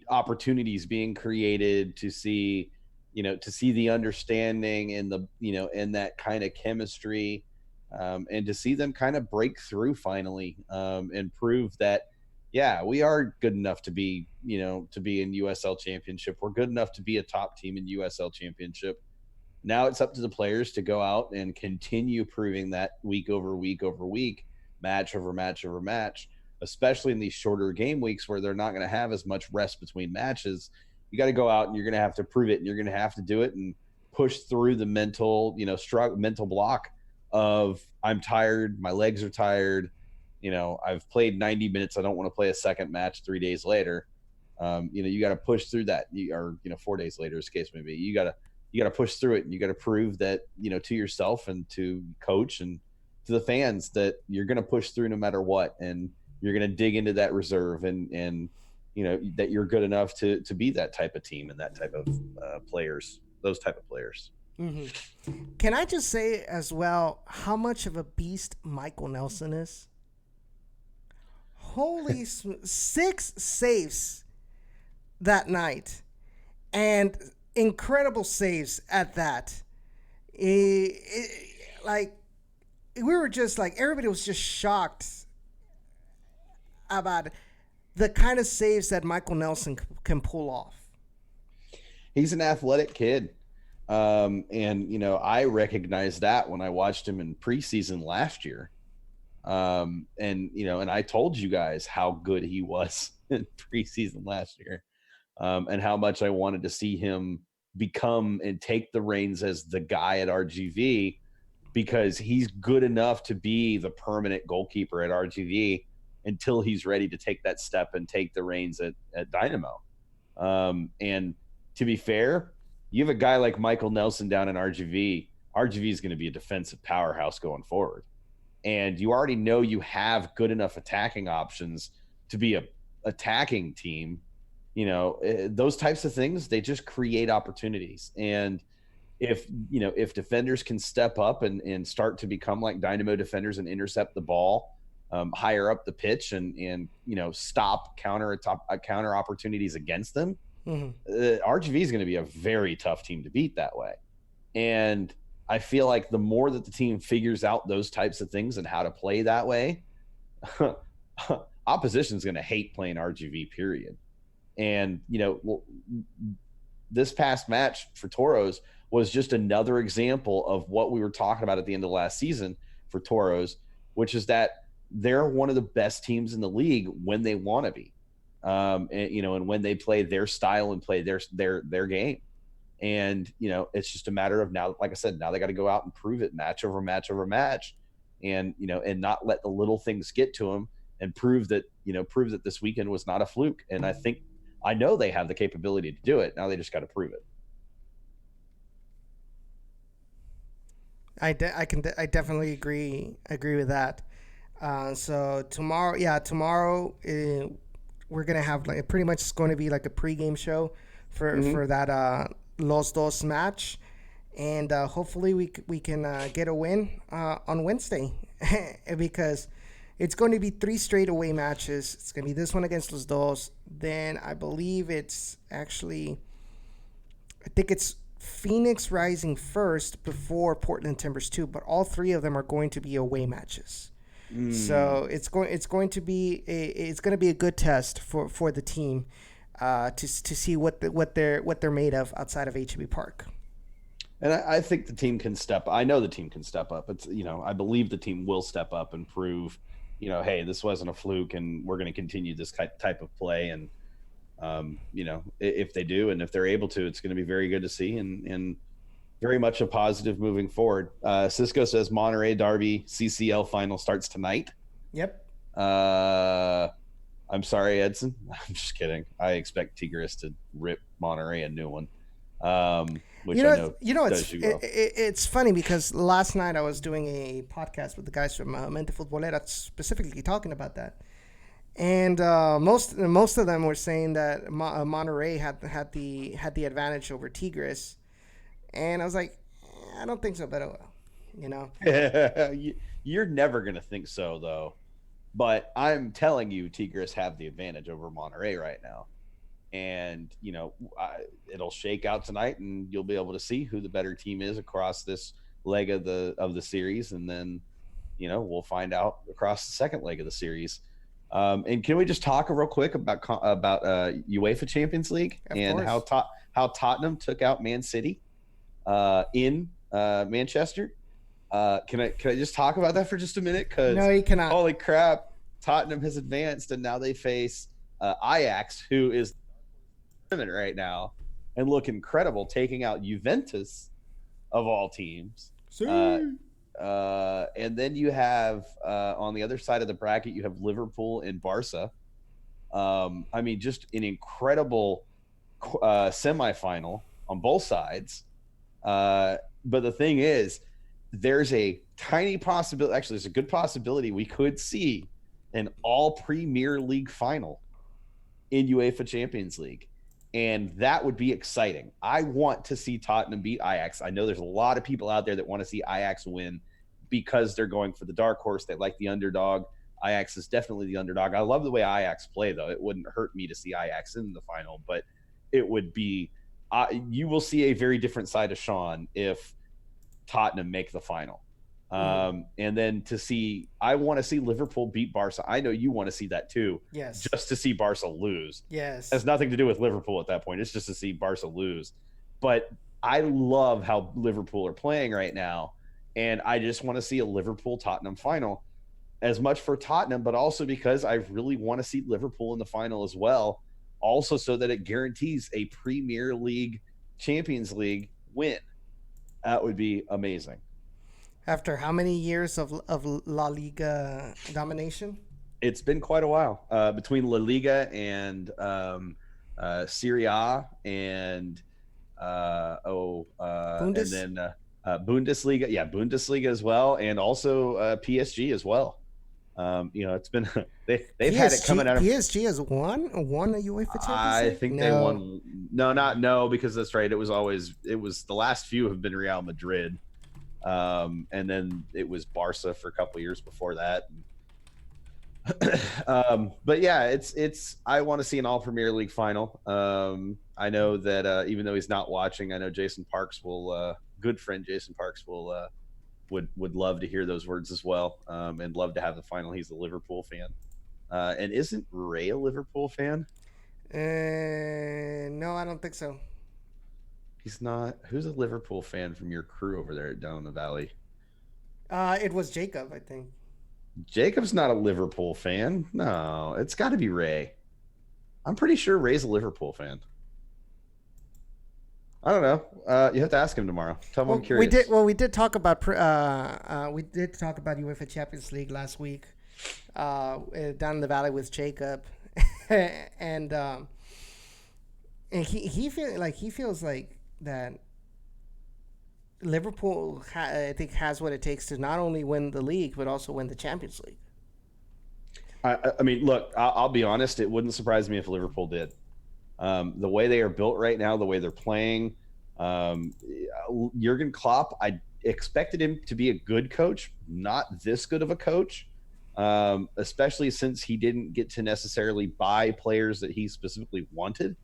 opportunities being created, to see the understanding and and that kind of chemistry, and to see them kind of break through finally, and prove that, yeah, we are good enough to be in USL Championship. We're good enough to be a top team in USL Championship. Now it's up to the players to go out and continue proving that week over week over week, match over match over match, especially in these shorter game weeks where they're not going to have as much rest between matches. You got to go out and you're going to have to prove it, and you're going to have to do it and push through the mental block of, I'm tired, my legs are tired, I've played 90 minutes, I don't want to play a second match 3 days later. You got to push through that, or 4 days later, as the case may be. You got to push through it, and you got to prove that, to yourself and to coach and to the fans, that you're going to push through no matter what, and you're going to dig into that reserve, and that you're good enough to be that type of team and that type of players, those type of players. Mm-hmm. Can I just say as well how much of a beast Michael Nelson is? Holy 6 saves that night, and incredible saves at that. Like, we were just like, everybody was just shocked about the kind of saves that Michael Nelson can pull off. He's an athletic kid. And I recognized that when I watched him in preseason last year. And I told you guys how good he was in preseason last year, and how much I wanted to see him become and take the reins as the guy at RGV, because he's good enough to be the permanent goalkeeper at RGV until he's ready to take that step and take the reins at Dynamo. And to be fair, you have a guy like Michael Nelson down in RGV. RGV is going to be a defensive powerhouse going forward. And you already know you have good enough attacking options to be a attacking team. You know, those types of things, they just create opportunities. And if defenders can step up and start to become like Dynamo defenders and intercept the ball higher up the pitch and stop counter opportunities against them, RGV is going to be a very tough team to beat that way. And I feel like the more that the team figures out those types of things and how to play that way, opposition is going to hate playing RGV, period. And, this past match for Toros was just another example of what we were talking about at the end of last season for Toros, which is that they're one of the best teams in the league when they want to be, and when they play their style and play their game. And, it's just a matter of now, like I said, now they got to go out and prove it match over match over match and not let the little things get to them and prove that this weekend was not a fluke. And I know they have the capability to do it. Now they just got to prove it. I definitely agree with that. So tomorrow we're gonna have pretty much it's going to be like a pregame show for that Los Dos match, and hopefully we can get a win on Wednesday because it's going to be 3 straight away matches. It's going to be this one against Los Dos. Then I believe I think it's Phoenix Rising first before Portland Timbers 2, but all 3 of them are going to be away matches. So it's going to be a good test for the team to see what they're made of outside of HB Park. And I think the team can step. I know the team can step up. It's I believe the team will step up and prove, hey, this wasn't a fluke, and we're going to continue this type of play. And if they do, and if they're able to, it's going to be very good to see and very much a positive moving forward. Cisco says Monterey Derby CCL final starts tonight. Yep. I'm sorry, Edson. I'm just kidding. I expect Tigres to rip Monterey a new one. Which it's funny because last night I was doing a podcast with the guys from Mente Futbolera specifically talking about that. And most of them were saying that Monterey had the advantage over Tigres. And I was like, I don't think so, but You're never going to think so, though. But I'm telling you, Tigres have the advantage over Monterey right now. And, it'll shake out tonight, and you'll be able to see who the better team is across this leg of the series. And then, we'll find out across the second leg of the series. And can we just talk real quick about UEFA Champions League and how Tottenham took out Man City in Manchester? Can I just talk about that for just a minute? No, you cannot. Holy crap! Tottenham has advanced, and now they face Ajax, who is right now and look incredible, taking out Juventus of all teams. And then you have on the other side of the bracket, you have Liverpool and Barca. Just an incredible semifinal on both sides. But the thing is, there's a tiny possibility, actually there's a good possibility we could see an all Premier League final in UEFA Champions League. And that would be exciting. I want to see Tottenham beat Ajax. I know there's a lot of people out there that want to see Ajax win because they're going for the dark horse. They like the underdog. Ajax is definitely the underdog. I love the way Ajax play, though. It wouldn't hurt me to see Ajax in the final, but it would be you will see a very different side of Sean if Tottenham make the final. And then I want to see Liverpool beat Barca. I know you want to see that too. Yes. Just to see Barca lose. Yes. It has nothing to do with Liverpool at that point. It's just to see Barca lose. But I love how Liverpool are playing right now. And I just want to see a Liverpool-Tottenham final, as much for Tottenham, but also because I really want to see Liverpool in the final as well, also so that it guarantees a Premier League, Champions League win. That would be amazing. After how many years of La Liga domination? It's been quite a while between La Liga and Serie A and Bundes? and then Bundesliga. Yeah, Bundesliga as well, and also PSG as well. It's been they've had it coming out of. PSG has won a UEFA Champions I League? think they won. No, because that's right. It was the last few have been Real Madrid, and then it was Barca for a couple years before that. But yeah, it's I want to see an all Premier League final. I know that even though he's not watching, I know Jason Parks will good friend Jason Parks will would love to hear those words as well, and love to have the final. He's a Liverpool fan, and isn't Ray a Liverpool fan? No, I don't think so. He's not. Who's a Liverpool fan from your crew over there down in the valley? It was Jacob, I think. Jacob's not a Liverpool fan. No, it's got to be Ray. I'm pretty sure Ray's a Liverpool fan. I don't know. You have to ask him tomorrow. Tell him I'm curious. We did talk about UEFA Champions League last week, down in the valley with Jacob, and he feels like that Liverpool I think has what it takes to not only win the league but also win the Champions League. I mean, look, I'll be honest. It wouldn't surprise me if Liverpool did. The way they are built right now, the way they're playing, Jurgen Klopp, I expected him to be a good coach, not this good of a coach, especially since he didn't get to necessarily buy players that he specifically wanted.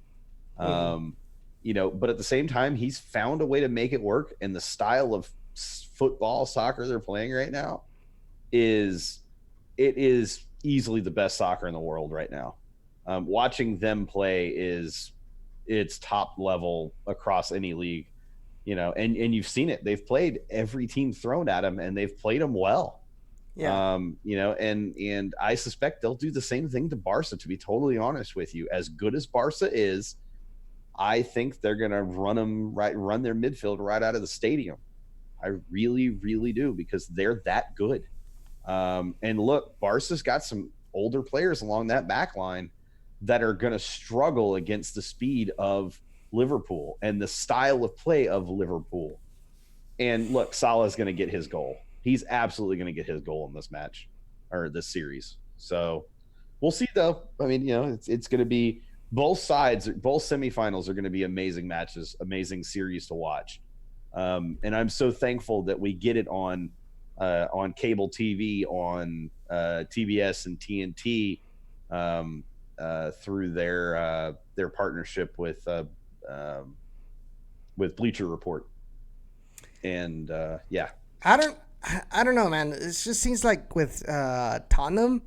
But at the same time, he's found a way to make it work. And the style of soccer they're playing right now is easily the best soccer in the world right now. Watching them play it's top level across any league, and you've seen it. They've played every team thrown at them and they've played them well. Yeah. And I suspect they'll do the same thing to Barca, to be totally honest with you. As good as Barca is, I think they're going to run their midfield right out of the stadium. I really, really do, because they're that good. And look, Barca's got some older players along that back line that are going to struggle against the speed of Liverpool and the style of play of Liverpool. And look, Salah's going to get his goal. He's absolutely going to get his goal in this match or this series. So we'll see, though. I mean, it's going to be both sides, both semifinals are going to be amazing matches, amazing series to watch. And I'm so thankful that we get it on cable TV, on TBS and TNT, through their partnership with Bleacher Report. And yeah, I don't know, man. It just seems like with Tottenham,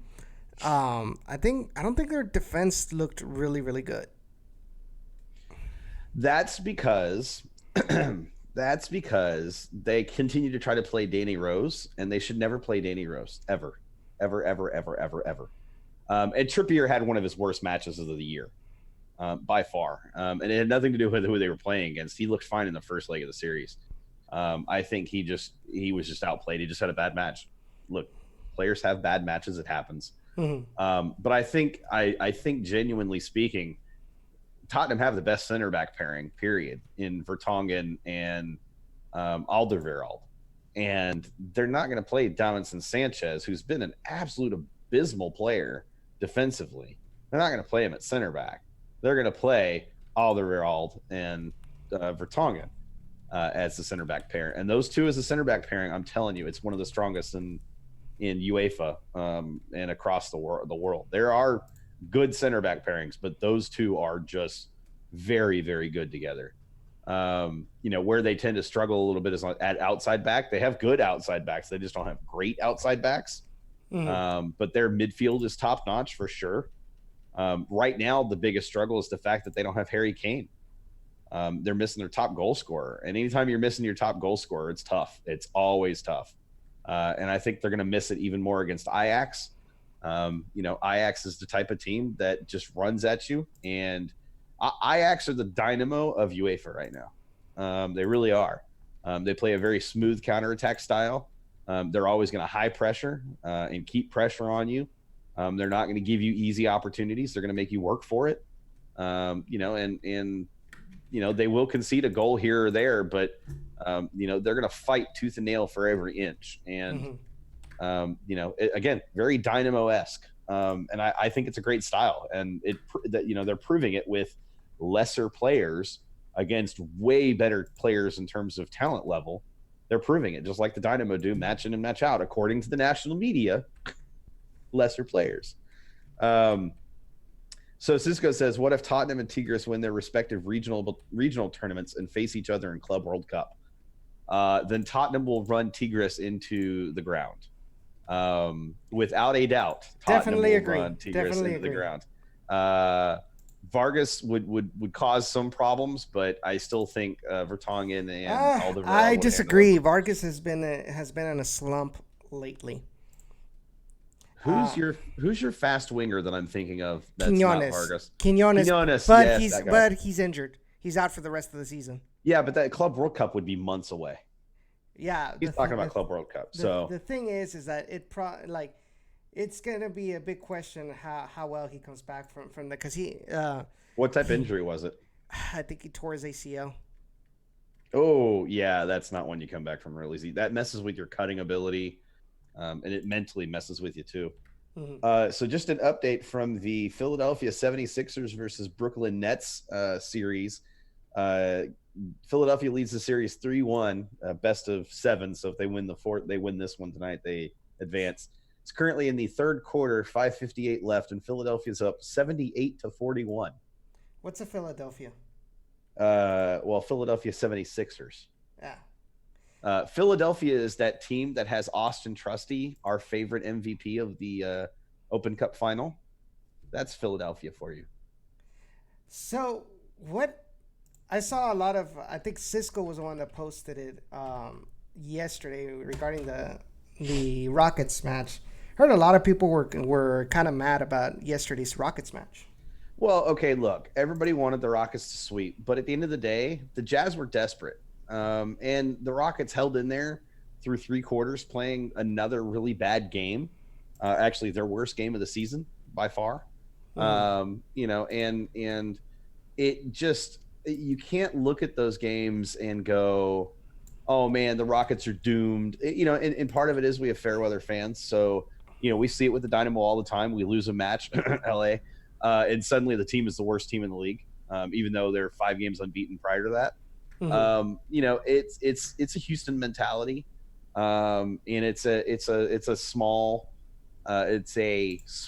I don't think their defense looked really, really good. That's because they continue to try to play Danny Rose, and they should never play Danny Rose ever. And Trippier had one of his worst matches of the year, by far. And it had nothing to do with who they were playing against. He looked fine in the first leg of the series. I think he was just outplayed. He just had a bad match. Look, players have bad matches. It happens. Mm-hmm. But I think genuinely speaking, Tottenham have the best center back pairing, period, in Vertonghen and Alderweireld. And they're not going to play Davinson Sanchez, who's been an absolute abysmal player defensively. They're not going to play him at center back. They're going to play Alderweireld and Vertonghen as the center back pair. And those two as a center back pairing, I'm telling you, it's one of the strongest in UEFA and across the world. There are good center back pairings, but those two are just very, very good together. Where they tend to struggle a little bit is at outside back. They have good outside backs. They just don't have great outside backs. Mm-hmm. But their midfield is top notch for sure. Right now, the biggest struggle is the fact that they don't have Harry Kane. They're missing their top goal scorer. And anytime you're missing your top goal scorer, it's tough. It's always tough. And I think they're going to miss it even more against Ajax. Ajax is the type of team that just runs at you. And Ajax are the Dynamo of UEFA right now. They really are. They play a very smooth counterattack style. They're always going to high pressure and keep pressure on you. They're not going to give you easy opportunities. They're going to make you work for it. You know, and you know, they will concede a goal here or there, but you know, they're going to fight tooth and nail for every inch. And you know, again, very Dynamo-esque. And I think it's a great style, and that, you know, they're proving it with lesser players against way better players in terms of talent level. They're proving it, just like the Dynamo do, match in and match out, according to the national media. Lesser players. So Cisco says, what if Tottenham and Tigres win their respective regional tournaments and face each other in Club World Cup? Then Tottenham will run Tigres into the ground. Without a doubt, Tottenham Definitely will agree. run Tigres Definitely into the agree. ground. Vargas would cause some problems, but I still think Vertonghen and Alderweireld I would disagree. handle it. Vargas has been in a slump lately. Who's your fast winger that I'm thinking of? That's not Vargas. Quinones, But yes, he's injured. He's out for the rest of the season. Yeah, but that Club World Cup would be months away. Yeah, He's talking about Club World Cup. So the thing is that it's gonna be a big question how well he comes back from the, because he what type of injury was it? I think he tore his ACL. Oh yeah, that's not one you come back from real easy. That messes with your cutting ability, and it mentally messes with you too. So just an update from the Philadelphia 76ers versus Brooklyn Nets series. Philadelphia leads the series 3-1, best of 7. So if they win they win this one tonight, they advance. It's currently in the third quarter, 5:58 left, and Philadelphia's up 78-41. What's a Philadelphia? Well, Philadelphia 76ers. Yeah. Philadelphia is that team that has Austin Trusty, our favorite MVP of the Open Cup final. That's Philadelphia for you. So what I saw a lot of, I think Cisco was the one that posted it yesterday regarding the Rockets match. Heard a lot of people were kind of mad about yesterday's Rockets match. Well, okay, look, everybody wanted the Rockets to sweep, but at the end of the day, the Jazz were desperate. And the Rockets held in there through 3 quarters, playing another really bad game. Actually, their worst game of the season by far. You know, and it just, you can't look at those games and go, oh man, the Rockets are doomed. You know, and part of it is we have fair weather fans. So, you know, we see it with the Dynamo all the time. We lose a match, LA, and suddenly the team is the worst team in the league, even though they're 5 games unbeaten prior to that. You know, it's a Houston mentality, and it's a small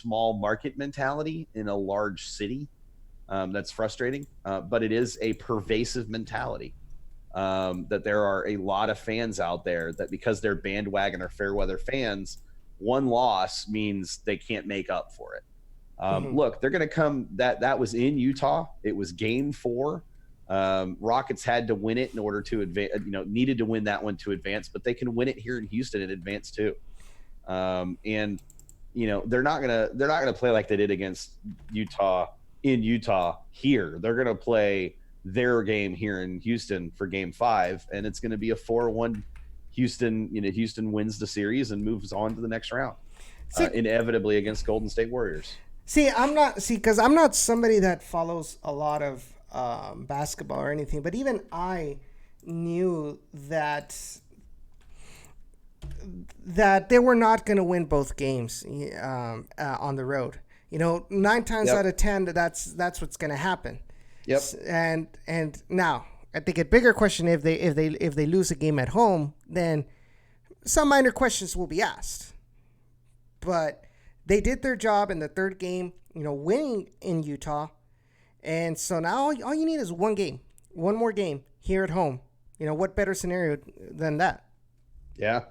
market mentality in a large city. That's frustrating, but it is a pervasive mentality, that there are a lot of fans out there that, because they're bandwagon or fair weather fans, one loss means they can't make up for it. Look, they're going to come. That was in Utah. It was game 4. Rockets had to win it in order to advance. You know, needed to win that one to advance, but they can win it here in Houston and advance too. And you know, they're not gonna play like they did against Utah in Utah here. They're gonna play their game here in Houston for game 5, and it's going to be a 4-1 Houston. You know, Houston wins the series and moves on to the next round, inevitably against Golden State Warriors. Because I'm not somebody that follows a lot of basketball or anything, but even I knew that they were not going to win both games on the road. You know, 9 times out of 10, that's what's going to happen. Yep. And now I think a bigger question, if they lose a game at home, then some minor questions will be asked. But they did their job in the third game, you know, winning in Utah. And so now all you need is one more game here at home. You know, what better scenario than that? Yeah,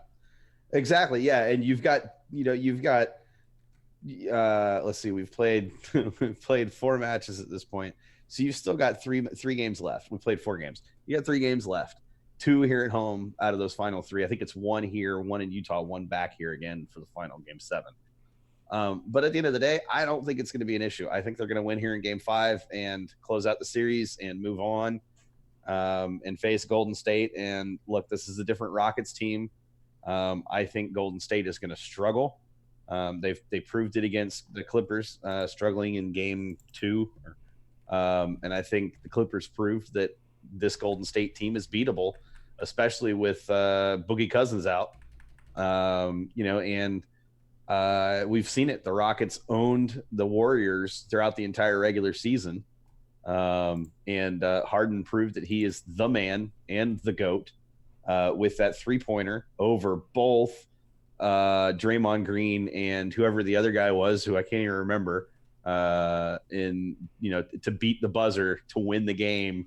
exactly. Yeah. And you've got, let's see, we've played 4 matches at this point. So you've still got three games left. We played 4 games. You got 3 games left. 2 here at home out of those final 3. I think it's 1 here, 1 in Utah, 1 back here again for the final game 7. But at the end of the day, I don't think it's going to be an issue. I think they're going to win here in game 5 and close out the series and move on, and face Golden State. And look, this is a different Rockets team. I think Golden State is going to struggle. They proved it against the Clippers, struggling in game 2. And I think the Clippers proved that this Golden State team is beatable, especially with Boogie Cousins out. And we've seen it. The Rockets owned the Warriors throughout the entire regular season. And Harden proved that he is the man and the GOAT with that three-pointer over both Draymond Green and whoever the other guy was, who I can't even remember, to beat the buzzer to win the game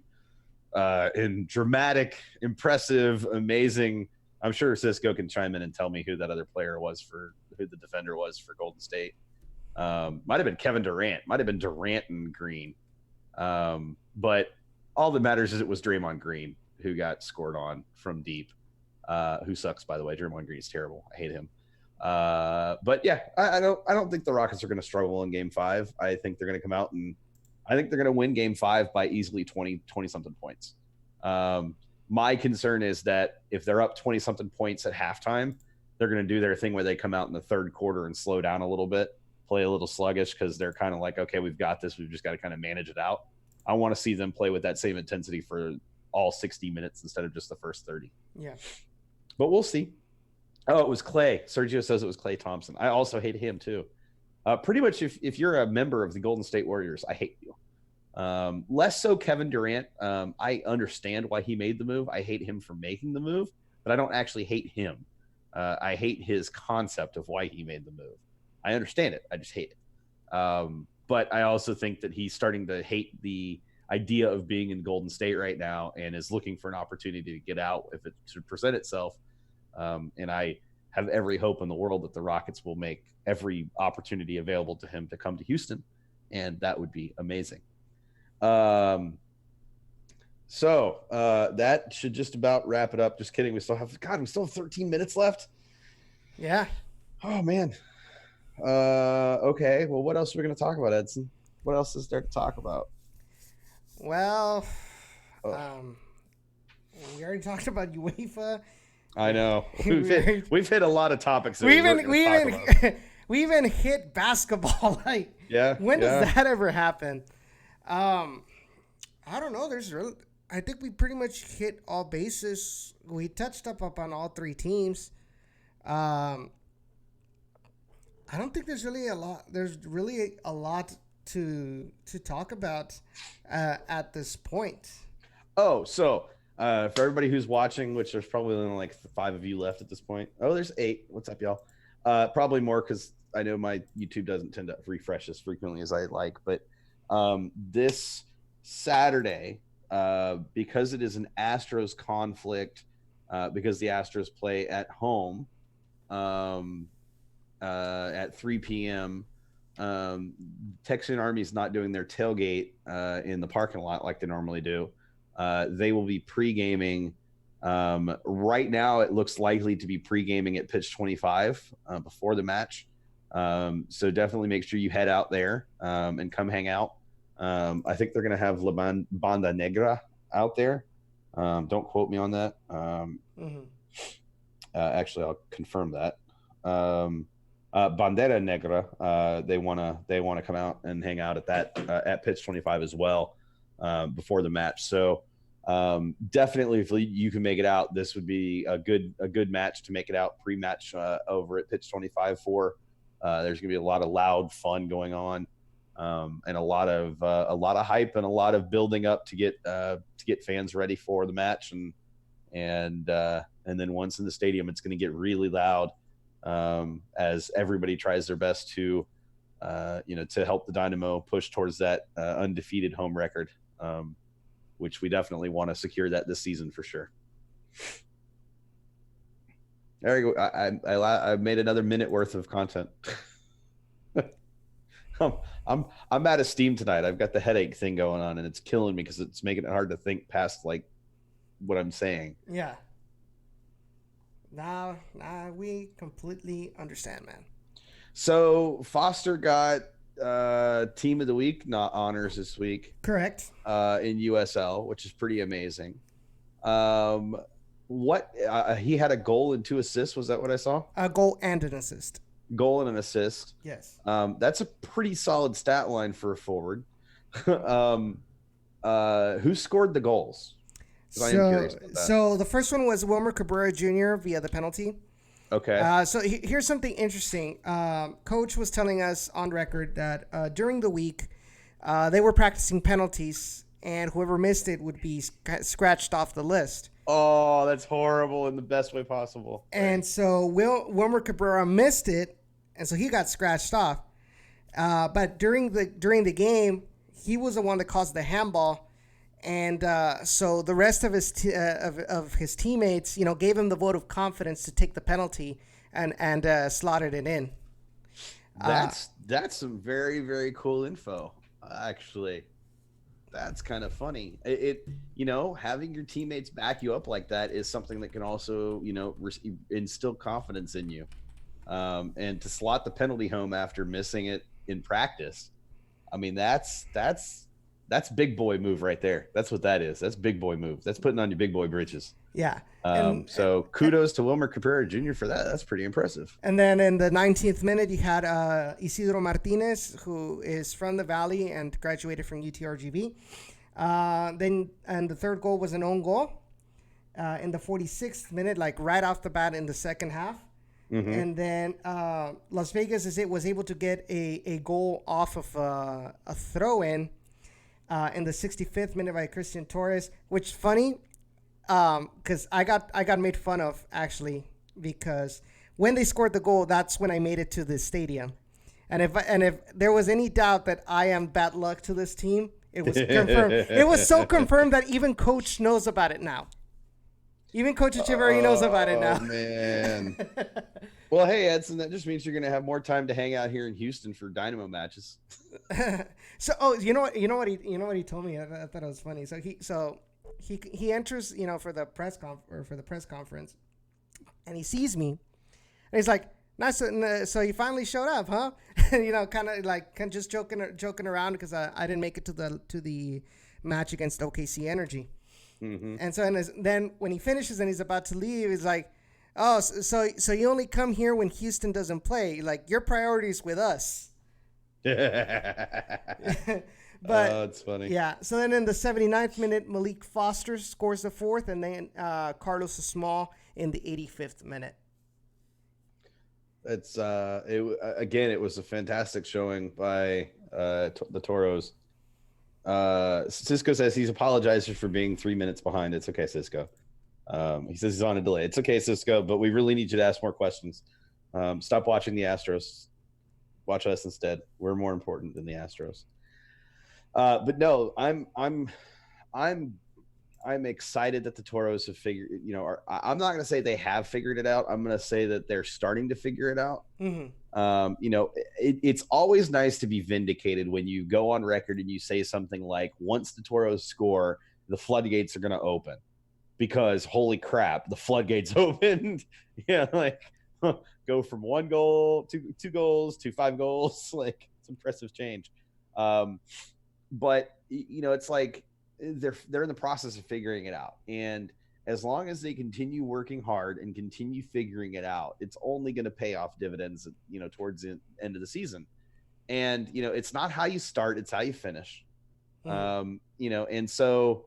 in dramatic, impressive, amazing. I'm sure Cisco can chime in and tell me who that other player was who the defender was for Golden State. Might have been Kevin Durant. Might have been Durant and Green. But all that matters is it was Draymond Green who got scored on from deep, who sucks, by the way. Draymond Green is terrible. I hate him. But yeah, I don't think the Rockets are going to struggle in game 5. I think they're going to come out and I think they're going to win game 5 by easily 20 something points. My concern is that if they're up 20 something points at halftime, they're going to do their thing where they come out in the third quarter and slow down a little bit, play a little sluggish, because they're kind of like, okay, we've got this. We've just got to kind of manage it out. I want to see them play with that same intensity for all 60 minutes instead of just the first 30. Yeah. But we'll see. Oh, it was Clay. Sergio says it was Klay Thompson. I also hate him too. Pretty much if you're a member of the Golden State Warriors, I hate you. Less so Kevin Durant. I understand why he made the move. I hate him for making the move, but I don't actually hate him. I hate his concept of why he made the move. I understand it. I just hate it. But I also think that he's starting to hate the idea of being in Golden State right now and is looking for an opportunity to get out if it should present itself. And I have every hope in the world that the Rockets will make every opportunity available to him to come to Houston, and that would be amazing. So that should just about wrap it up. Just kidding. We still have 13 minutes left. Yeah. Oh man. Okay. Well, what else are we going to talk about, Edson? What else is there to talk about? Well, we already talked about UEFA. I know. We've hit a lot of topics. We even hit basketball. Like, yeah. When does that ever happen? I don't know. I think we pretty much hit all bases. We touched up on all 3 teams. I don't think there's really a lot. There's really a lot to talk about at this point. Oh, so for everybody who's watching, which there's probably only like 5 of you left at this point. Oh, there's 8. What's up, y'all? Probably more because I know my YouTube doesn't tend to refresh as frequently as I like. But this Saturday, because it is an Astros conflict, because the Astros play at home at 3 p.m., Texan Army's not doing their tailgate in the parking lot like they normally do. They will be pre-gaming. Right now, it looks likely to be pre-gaming at pitch 25 before the match. So definitely make sure you head out there and come hang out. I think they're going to have La Banda Negra out there. Don't quote me on that. Actually, I'll confirm that. Bandera Negra. They want to come out and hang out at that at pitch 25 as well before the match. So definitely, if you can make it out, this would be a good match to make it out pre-match over at pitch 25 for. There's gonna be a lot of loud fun going on, and a lot of hype and a lot of building up to get fans ready for the match, and then once in the stadium, it's going to get really loud as everybody tries their best to help the Dynamo push towards that undefeated home record, which we definitely want to secure that this season for sure. There you go. I made another minute worth of content. I'm out of steam tonight. I've got the headache thing going on, and it's killing me because it's making it hard to think past like what I'm saying. Yeah. Nah, we completely understand, man. So Foster got Team of the Week honors this week. Correct. In USL, which is pretty amazing. what he had a goal and 2 assists. Was that what I saw? A goal and an assist. Goal and an assist. Yes. That's a pretty solid stat line for a forward. Who scored the goals? 'Cause I am curious about that. So the first one was Wilmer Cabrera Jr. via the penalty. Okay. So here's something interesting. Coach was telling us on record that during the week they were practicing penalties, and whoever missed it would be scratched off the list. Oh, that's horrible in the best way possible. And so Wilmer Cabrera missed it, and so he got scratched off. But during the game, he was the one that caused the handball. And so the rest of his of his teammates, gave him the vote of confidence to take the penalty and slotted it in. That's some very, very cool info. Actually, that's kind of funny. It having your teammates back you up like that is something that can also instill confidence in you. And to slot the penalty home after missing it in practice, I mean that's big boy move right there. That's what that is. That's big boy move. That's putting on your big boy britches. Yeah. So kudos to Wilmer Cabrera Jr. for that. That's pretty impressive. And then in the 19th minute, you had Isidro Martinez, who is from the Valley and graduated from UTRGV. And the third goal was an own goal in the 46th minute, like right off the bat in the second half. Mm-hmm. And then Las Vegas was able to get a goal off of a throw-in in the 65th minute by Christian Torres, which is funny because I got made fun of actually, because when they scored the goal, that's when I made it to the stadium. And if there was any doubt that I am bad luck to this team, it was confirmed. It was so confirmed that even Coach knows about it now. Even Coach Echeverry knows about it now. Oh, man. Well, hey, Edson, that just means you're going to have more time to hang out here in Houston for Dynamo matches. So, you know what he told me? I thought it was funny. So he enters, for the press conference, and he sees me, and he's like, "Nice, so you finally showed up, huh?" Kind of just joking around because I didn't make it to the match against OKC Energy. Mm-hmm. And so then when he finishes and he's about to leave, he's like, "Oh, so you only come here when Houston doesn't play? Like your priority's with us." But it's funny. Yeah. So then in the 79th minute, Malik Foster scores the fourth, and then Carlos Small in the 85th minute. It's it was a fantastic showing by the Toros. Cisco says he's apologizing for being 3 minutes behind. It's okay, Cisco. He says he's on a delay. It's okay, Cisco, but we really need you to ask more questions. Stop watching the Astros. Watch us instead. We're more important than the Astros. But no, I'm excited that the Toros have figured. I'm not going to say they have figured it out. I'm going to say that they're starting to figure it out. Mm-hmm. It's always nice to be vindicated when you go on record and you say something like, "Once the Toros score, the floodgates are going to open," because holy crap, the floodgates opened. Go from 1 goal to 2 goals to 5 goals. Like, it's impressive change. But it's like they're in the process of figuring it out, and as long as they continue working hard and continue figuring it out, it's only going to pay off dividends, towards the end of the season. And it's not how you start, it's how you finish. Mm-hmm. And so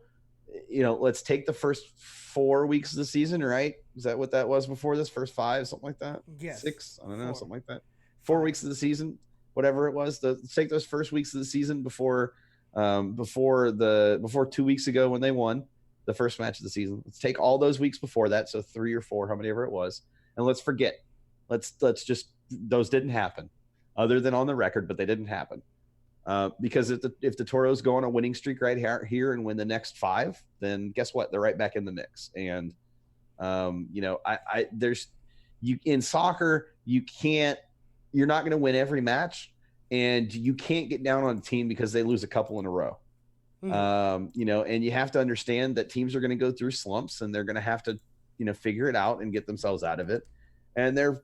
let's take the first 4 weeks of the season, right? Is that what that was before this? First 5, something like that? Yes. 6, I don't know, 4. Something like that. 4 weeks of the season, whatever it was. Let's take those first weeks of the season before 2 weeks ago when they won the first match of the season. Let's take all those weeks before that, so 3 or 4, however it was, and let's forget. Let's just, those didn't happen, other than on the record, but they didn't happen. Because if the Toros go on a winning streak right here and win the next 5, then guess what? They're right back in the mix. And in soccer, you're not going to win every match, and you can't get down on a team because they lose a couple in a row. Mm-hmm. And you have to understand that teams are going to go through slumps, and they're going to have to, figure it out and get themselves out of it. And they're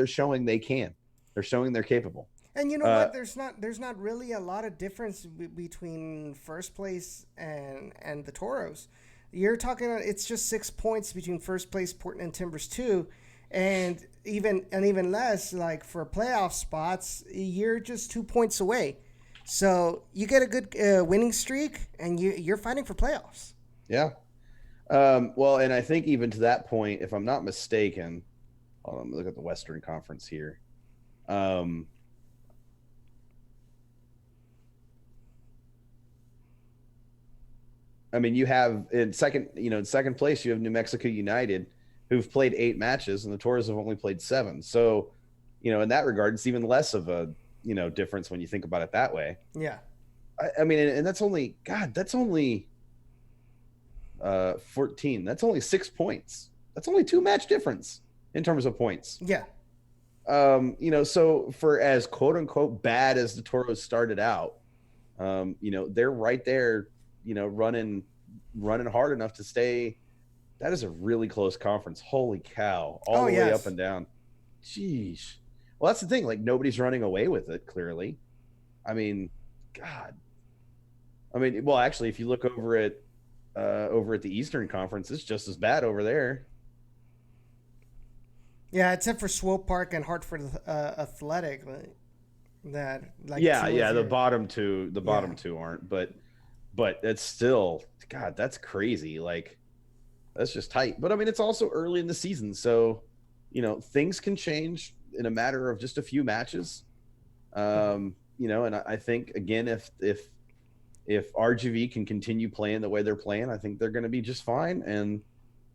showing they can. They're showing they're capable. And you know what? There's not really a lot of difference between first place and the Toros. You're talking. It's just 6 points between first place Portland Timbers 2, and even less like for playoff spots. You're just 2 points away. So you get a good winning streak, and you're fighting for playoffs. Yeah. Well, and I think even to that point, if I'm not mistaken, hold on, let me look at the Western Conference here. I mean, you have in second place, you have New Mexico United, who've played 8 matches, and the Toros have only played 7. So, in that regard, it's even less of a, difference when you think about it that way. Yeah. I mean, and that's only 14. That's only 6 points. That's only 2 match difference in terms of points. Yeah. So for as quote unquote bad as the Toros started out, they're right there, running hard enough to stay. That is a really close conference. Holy cow. All the way up and down. Jeez. Well, that's the thing. Like, nobody's running away with it, clearly. I mean, God. I mean, well, actually, if you look over at the Eastern Conference, it's just as bad over there. Yeah, except for Swope Park and Hartford Athletic, The bottom two aren't, but it's still, God, that's crazy. Like, that's just tight. But I mean, it's also early in the season, so things can change in a matter of just a few matches. And I think again, if RGV can continue playing the way they're playing, I think they're going to be just fine. And,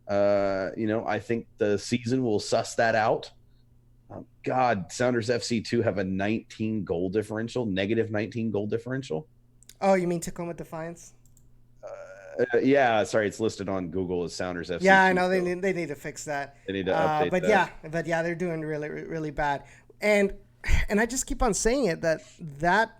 I think the season will suss that out. God, Sounders FC2 have a negative 19 goal differential. Oh, you mean Tacoma Defiance? Yeah, sorry, it's listed on Google as Sounders FC2. Yeah, I know they need to fix that. They need to update but that. But they're doing really, really bad. And I just keep on saying it, that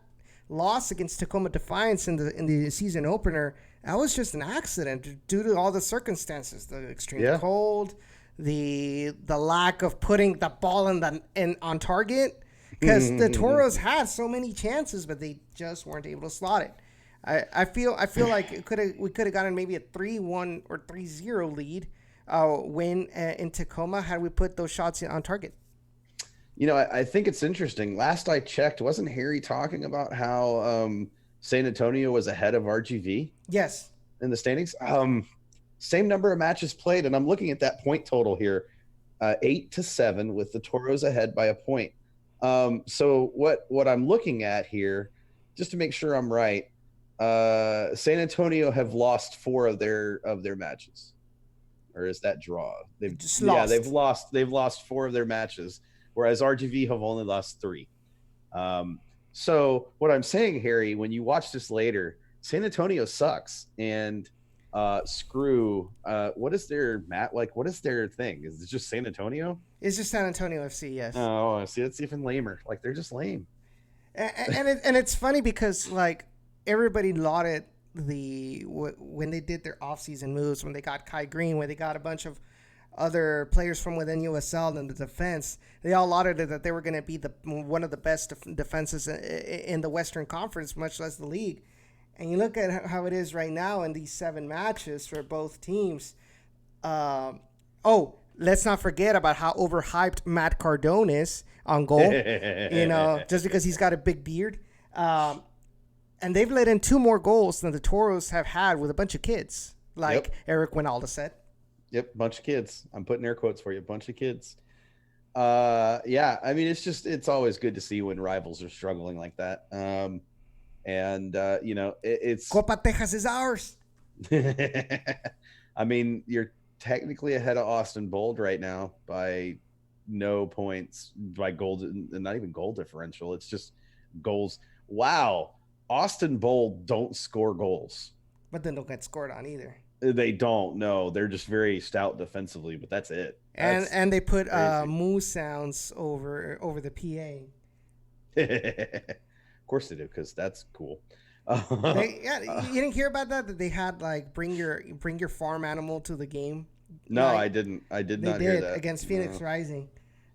loss against Tacoma Defiance in the season opener, that was just an accident due to all the circumstances, the extreme cold, the lack of putting the ball on target, because the Toros had so many chances, but they just weren't able to slot it. I feel like we could have gotten maybe a 3-1 or 3-0 lead win in Tacoma had we put those shots on target. I think it's interesting. Last I checked, wasn't Harry talking about how San Antonio was ahead of RGV? Yes. In the standings? Same number of matches played, and I'm looking at that point total here, 8-7, with the Toros ahead by a point. So what I'm looking at here, just to make sure I'm right, San Antonio have lost 4 of their matches, or is that draw? They've lost 4 of their matches, whereas RGV have only lost 3. So what I'm saying, Harry, when you watch this later, San Antonio sucks, and what is their thing? Is it just San Antonio? It's just San Antonio FC, yes. Oh, see, that's even lamer. Like, they're just lame. And it's funny because, like, everybody lauded when they did their offseason moves, when they got Kai Green, when they got a bunch of other players from within USL and the defense, they all lauded it that they were going to be one of the best defenses in the Western Conference, much less the league. And you look at how it is right now in these 7 matches for both teams. Let's not forget about how overhyped Matt Cardone is on goal, just because he's got a big beard. And they've let in 2 more goals than the Toros have had with a bunch of kids, like Eric Winalda said. Yep, bunch of kids. I'm putting air quotes for you, bunch of kids. I mean, it's always good to see when rivals are struggling like that. It's Copa Texas is ours. I mean, you're technically ahead of Austin Bold right now by no points, by goal, not even goal differential. It's just goals. Wow. Austin Bold don't score goals. But then don't get scored on either. They don't. No, they're just very stout defensively, but that's it. And they put moo sounds over the PA. Of course they do, because that's cool. You didn't hear about that? That they had like bring your farm animal to the game. No, I didn't. I did not hear that against Phoenix Rising.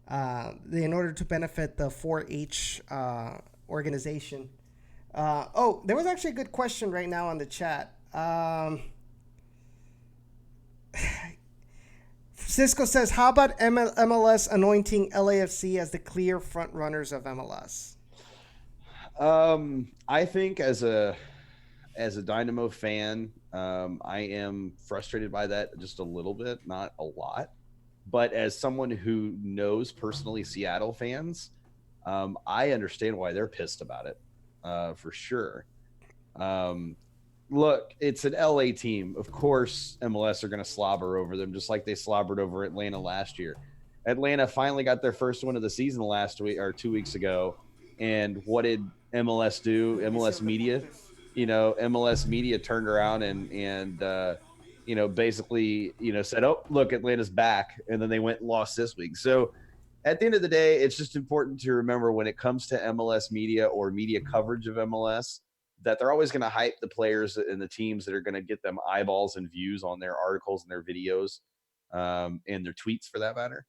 In order to benefit the 4-H organization. There was actually a good question right now on the chat. Cisco says, how about MLS anointing LAFC as the clear front runners of MLS? I think as a Dynamo fan, I am frustrated by that just a little bit, not a lot. But as someone who knows personally Seattle fans, I understand why they're pissed about it, for sure. Look, it's an LA team. Of course, MLS are going to slobber over them, just like they slobbered over Atlanta last year. Atlanta finally got their first win of the season last week or 2 weeks ago. And what did MLS do? MLS media, MLS media turned around and basically, said, "Oh, look, Atlanta's back," and then they went and lost this week. So at the end of the day, it's just important to remember when it comes to MLS media or media coverage of MLS that they're always going to hype the players and the teams that are going to get them eyeballs and views on their articles and their videos, and their tweets for that matter.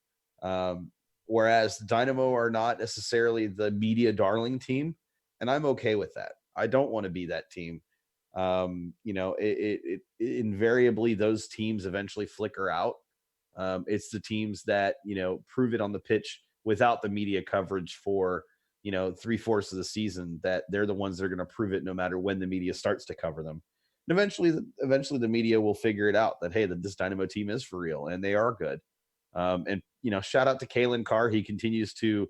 Whereas Dynamo are not necessarily the media darling team, and I'm okay with that. I don't want to be that team. It invariably those teams eventually flicker out. It's the teams that prove it on the pitch without the media coverage for 3/4 of the season that they're the ones that are going to prove it no matter when the media starts to cover them. And eventually the media will figure it out that, hey, that this Dynamo team is for real and they are good. And shout out to Kalen Carr. He continues to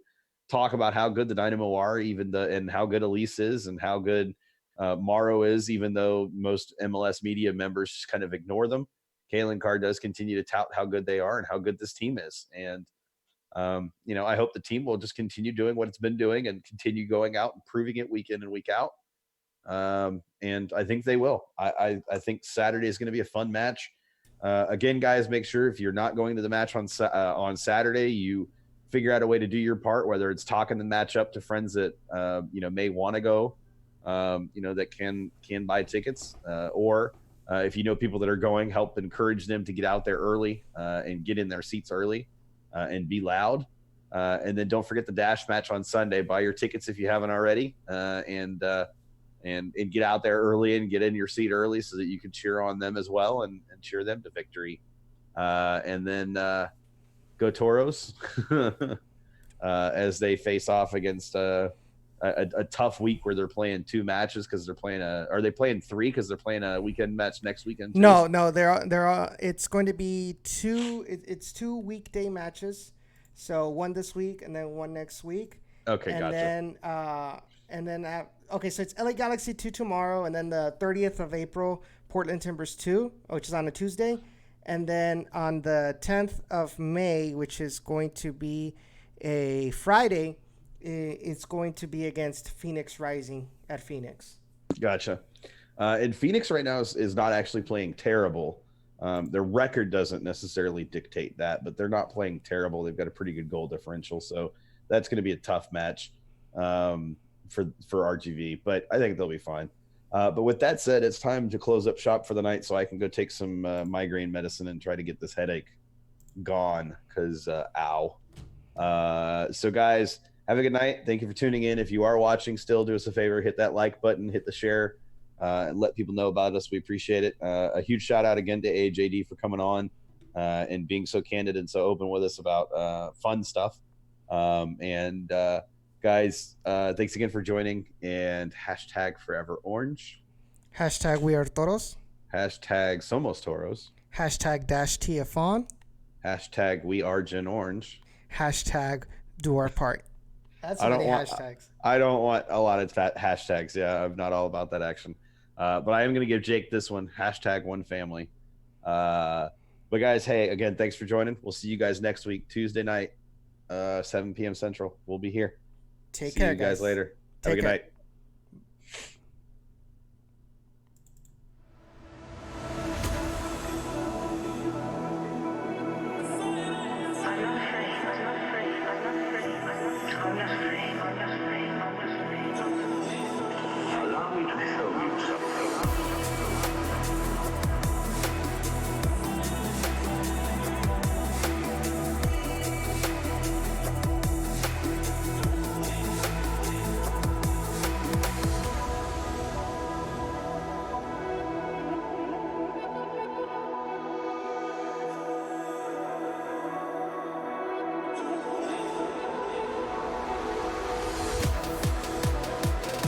talk about how good the Dynamo are, and how good Elise is and how good Morrow is, even though most MLS media members just kind of ignore them. Kalen Carr does continue to tout how good they are and how good this team is. And I hope the team will just continue doing what it's been doing and continue going out and proving it week in and week out. And I think they will. I think Saturday is going to be a fun match. Again, guys, make sure if you're not going to the match on Saturday, you figure out a way to do your part, whether it's talking the match up to friends that may want to go, that can buy tickets, or if you know people that are going, help encourage them to get out there early and get in their seats early. And be loud. And then don't forget the Dash match on Sunday. Buy your tickets if you haven't already, and get out there early and get in your seat early so that you can cheer on them as well and cheer them to victory. And then go Toros as they face off against a tough week where they're playing 2 matches because they're playing are they playing 3 because they're playing a weekend match next weekend too? No, it's going to be 2. It's 2 weekday matches, so one this week and then one next week. Okay, and gotcha. Okay, so it's LA Galaxy 2 tomorrow, and then the 30th of April, Portland Timbers 2, which is on a Tuesday, and then on the 10th of May, which is going to be a Friday, it's going to be against Phoenix Rising at Phoenix. Gotcha. And Phoenix right now is not actually playing terrible. Their record doesn't necessarily dictate that, but they're not playing terrible. They've got a pretty good goal differential, so that's going to be a tough match for RGV, but I think they'll be fine. But with that said, it's time to close up shop for the night so I can go take some migraine medicine and try to get this headache gone because ow. So guys, have a good night. Thank you for tuning in. If you are watching still, do us a favor, hit that like button, hit the share, and let people know about us. We appreciate it. A huge shout out again to AJD for coming on and being so candid and so open with us about fun stuff. Guys, thanks again for joining, and # forever orange. # we are toros. # somos toros. # -TFON. # we are Gen Orange. # do our part. That's many hashtags. I don't want a lot of hashtags. Yeah, I'm not all about that action. But I am going to give Jake this one, # one family. But guys, hey, again, thanks for joining. We'll see you guys next week, Tuesday night, 7 p.m. Central. We'll be here. Take see care, you guys later. Have a good night.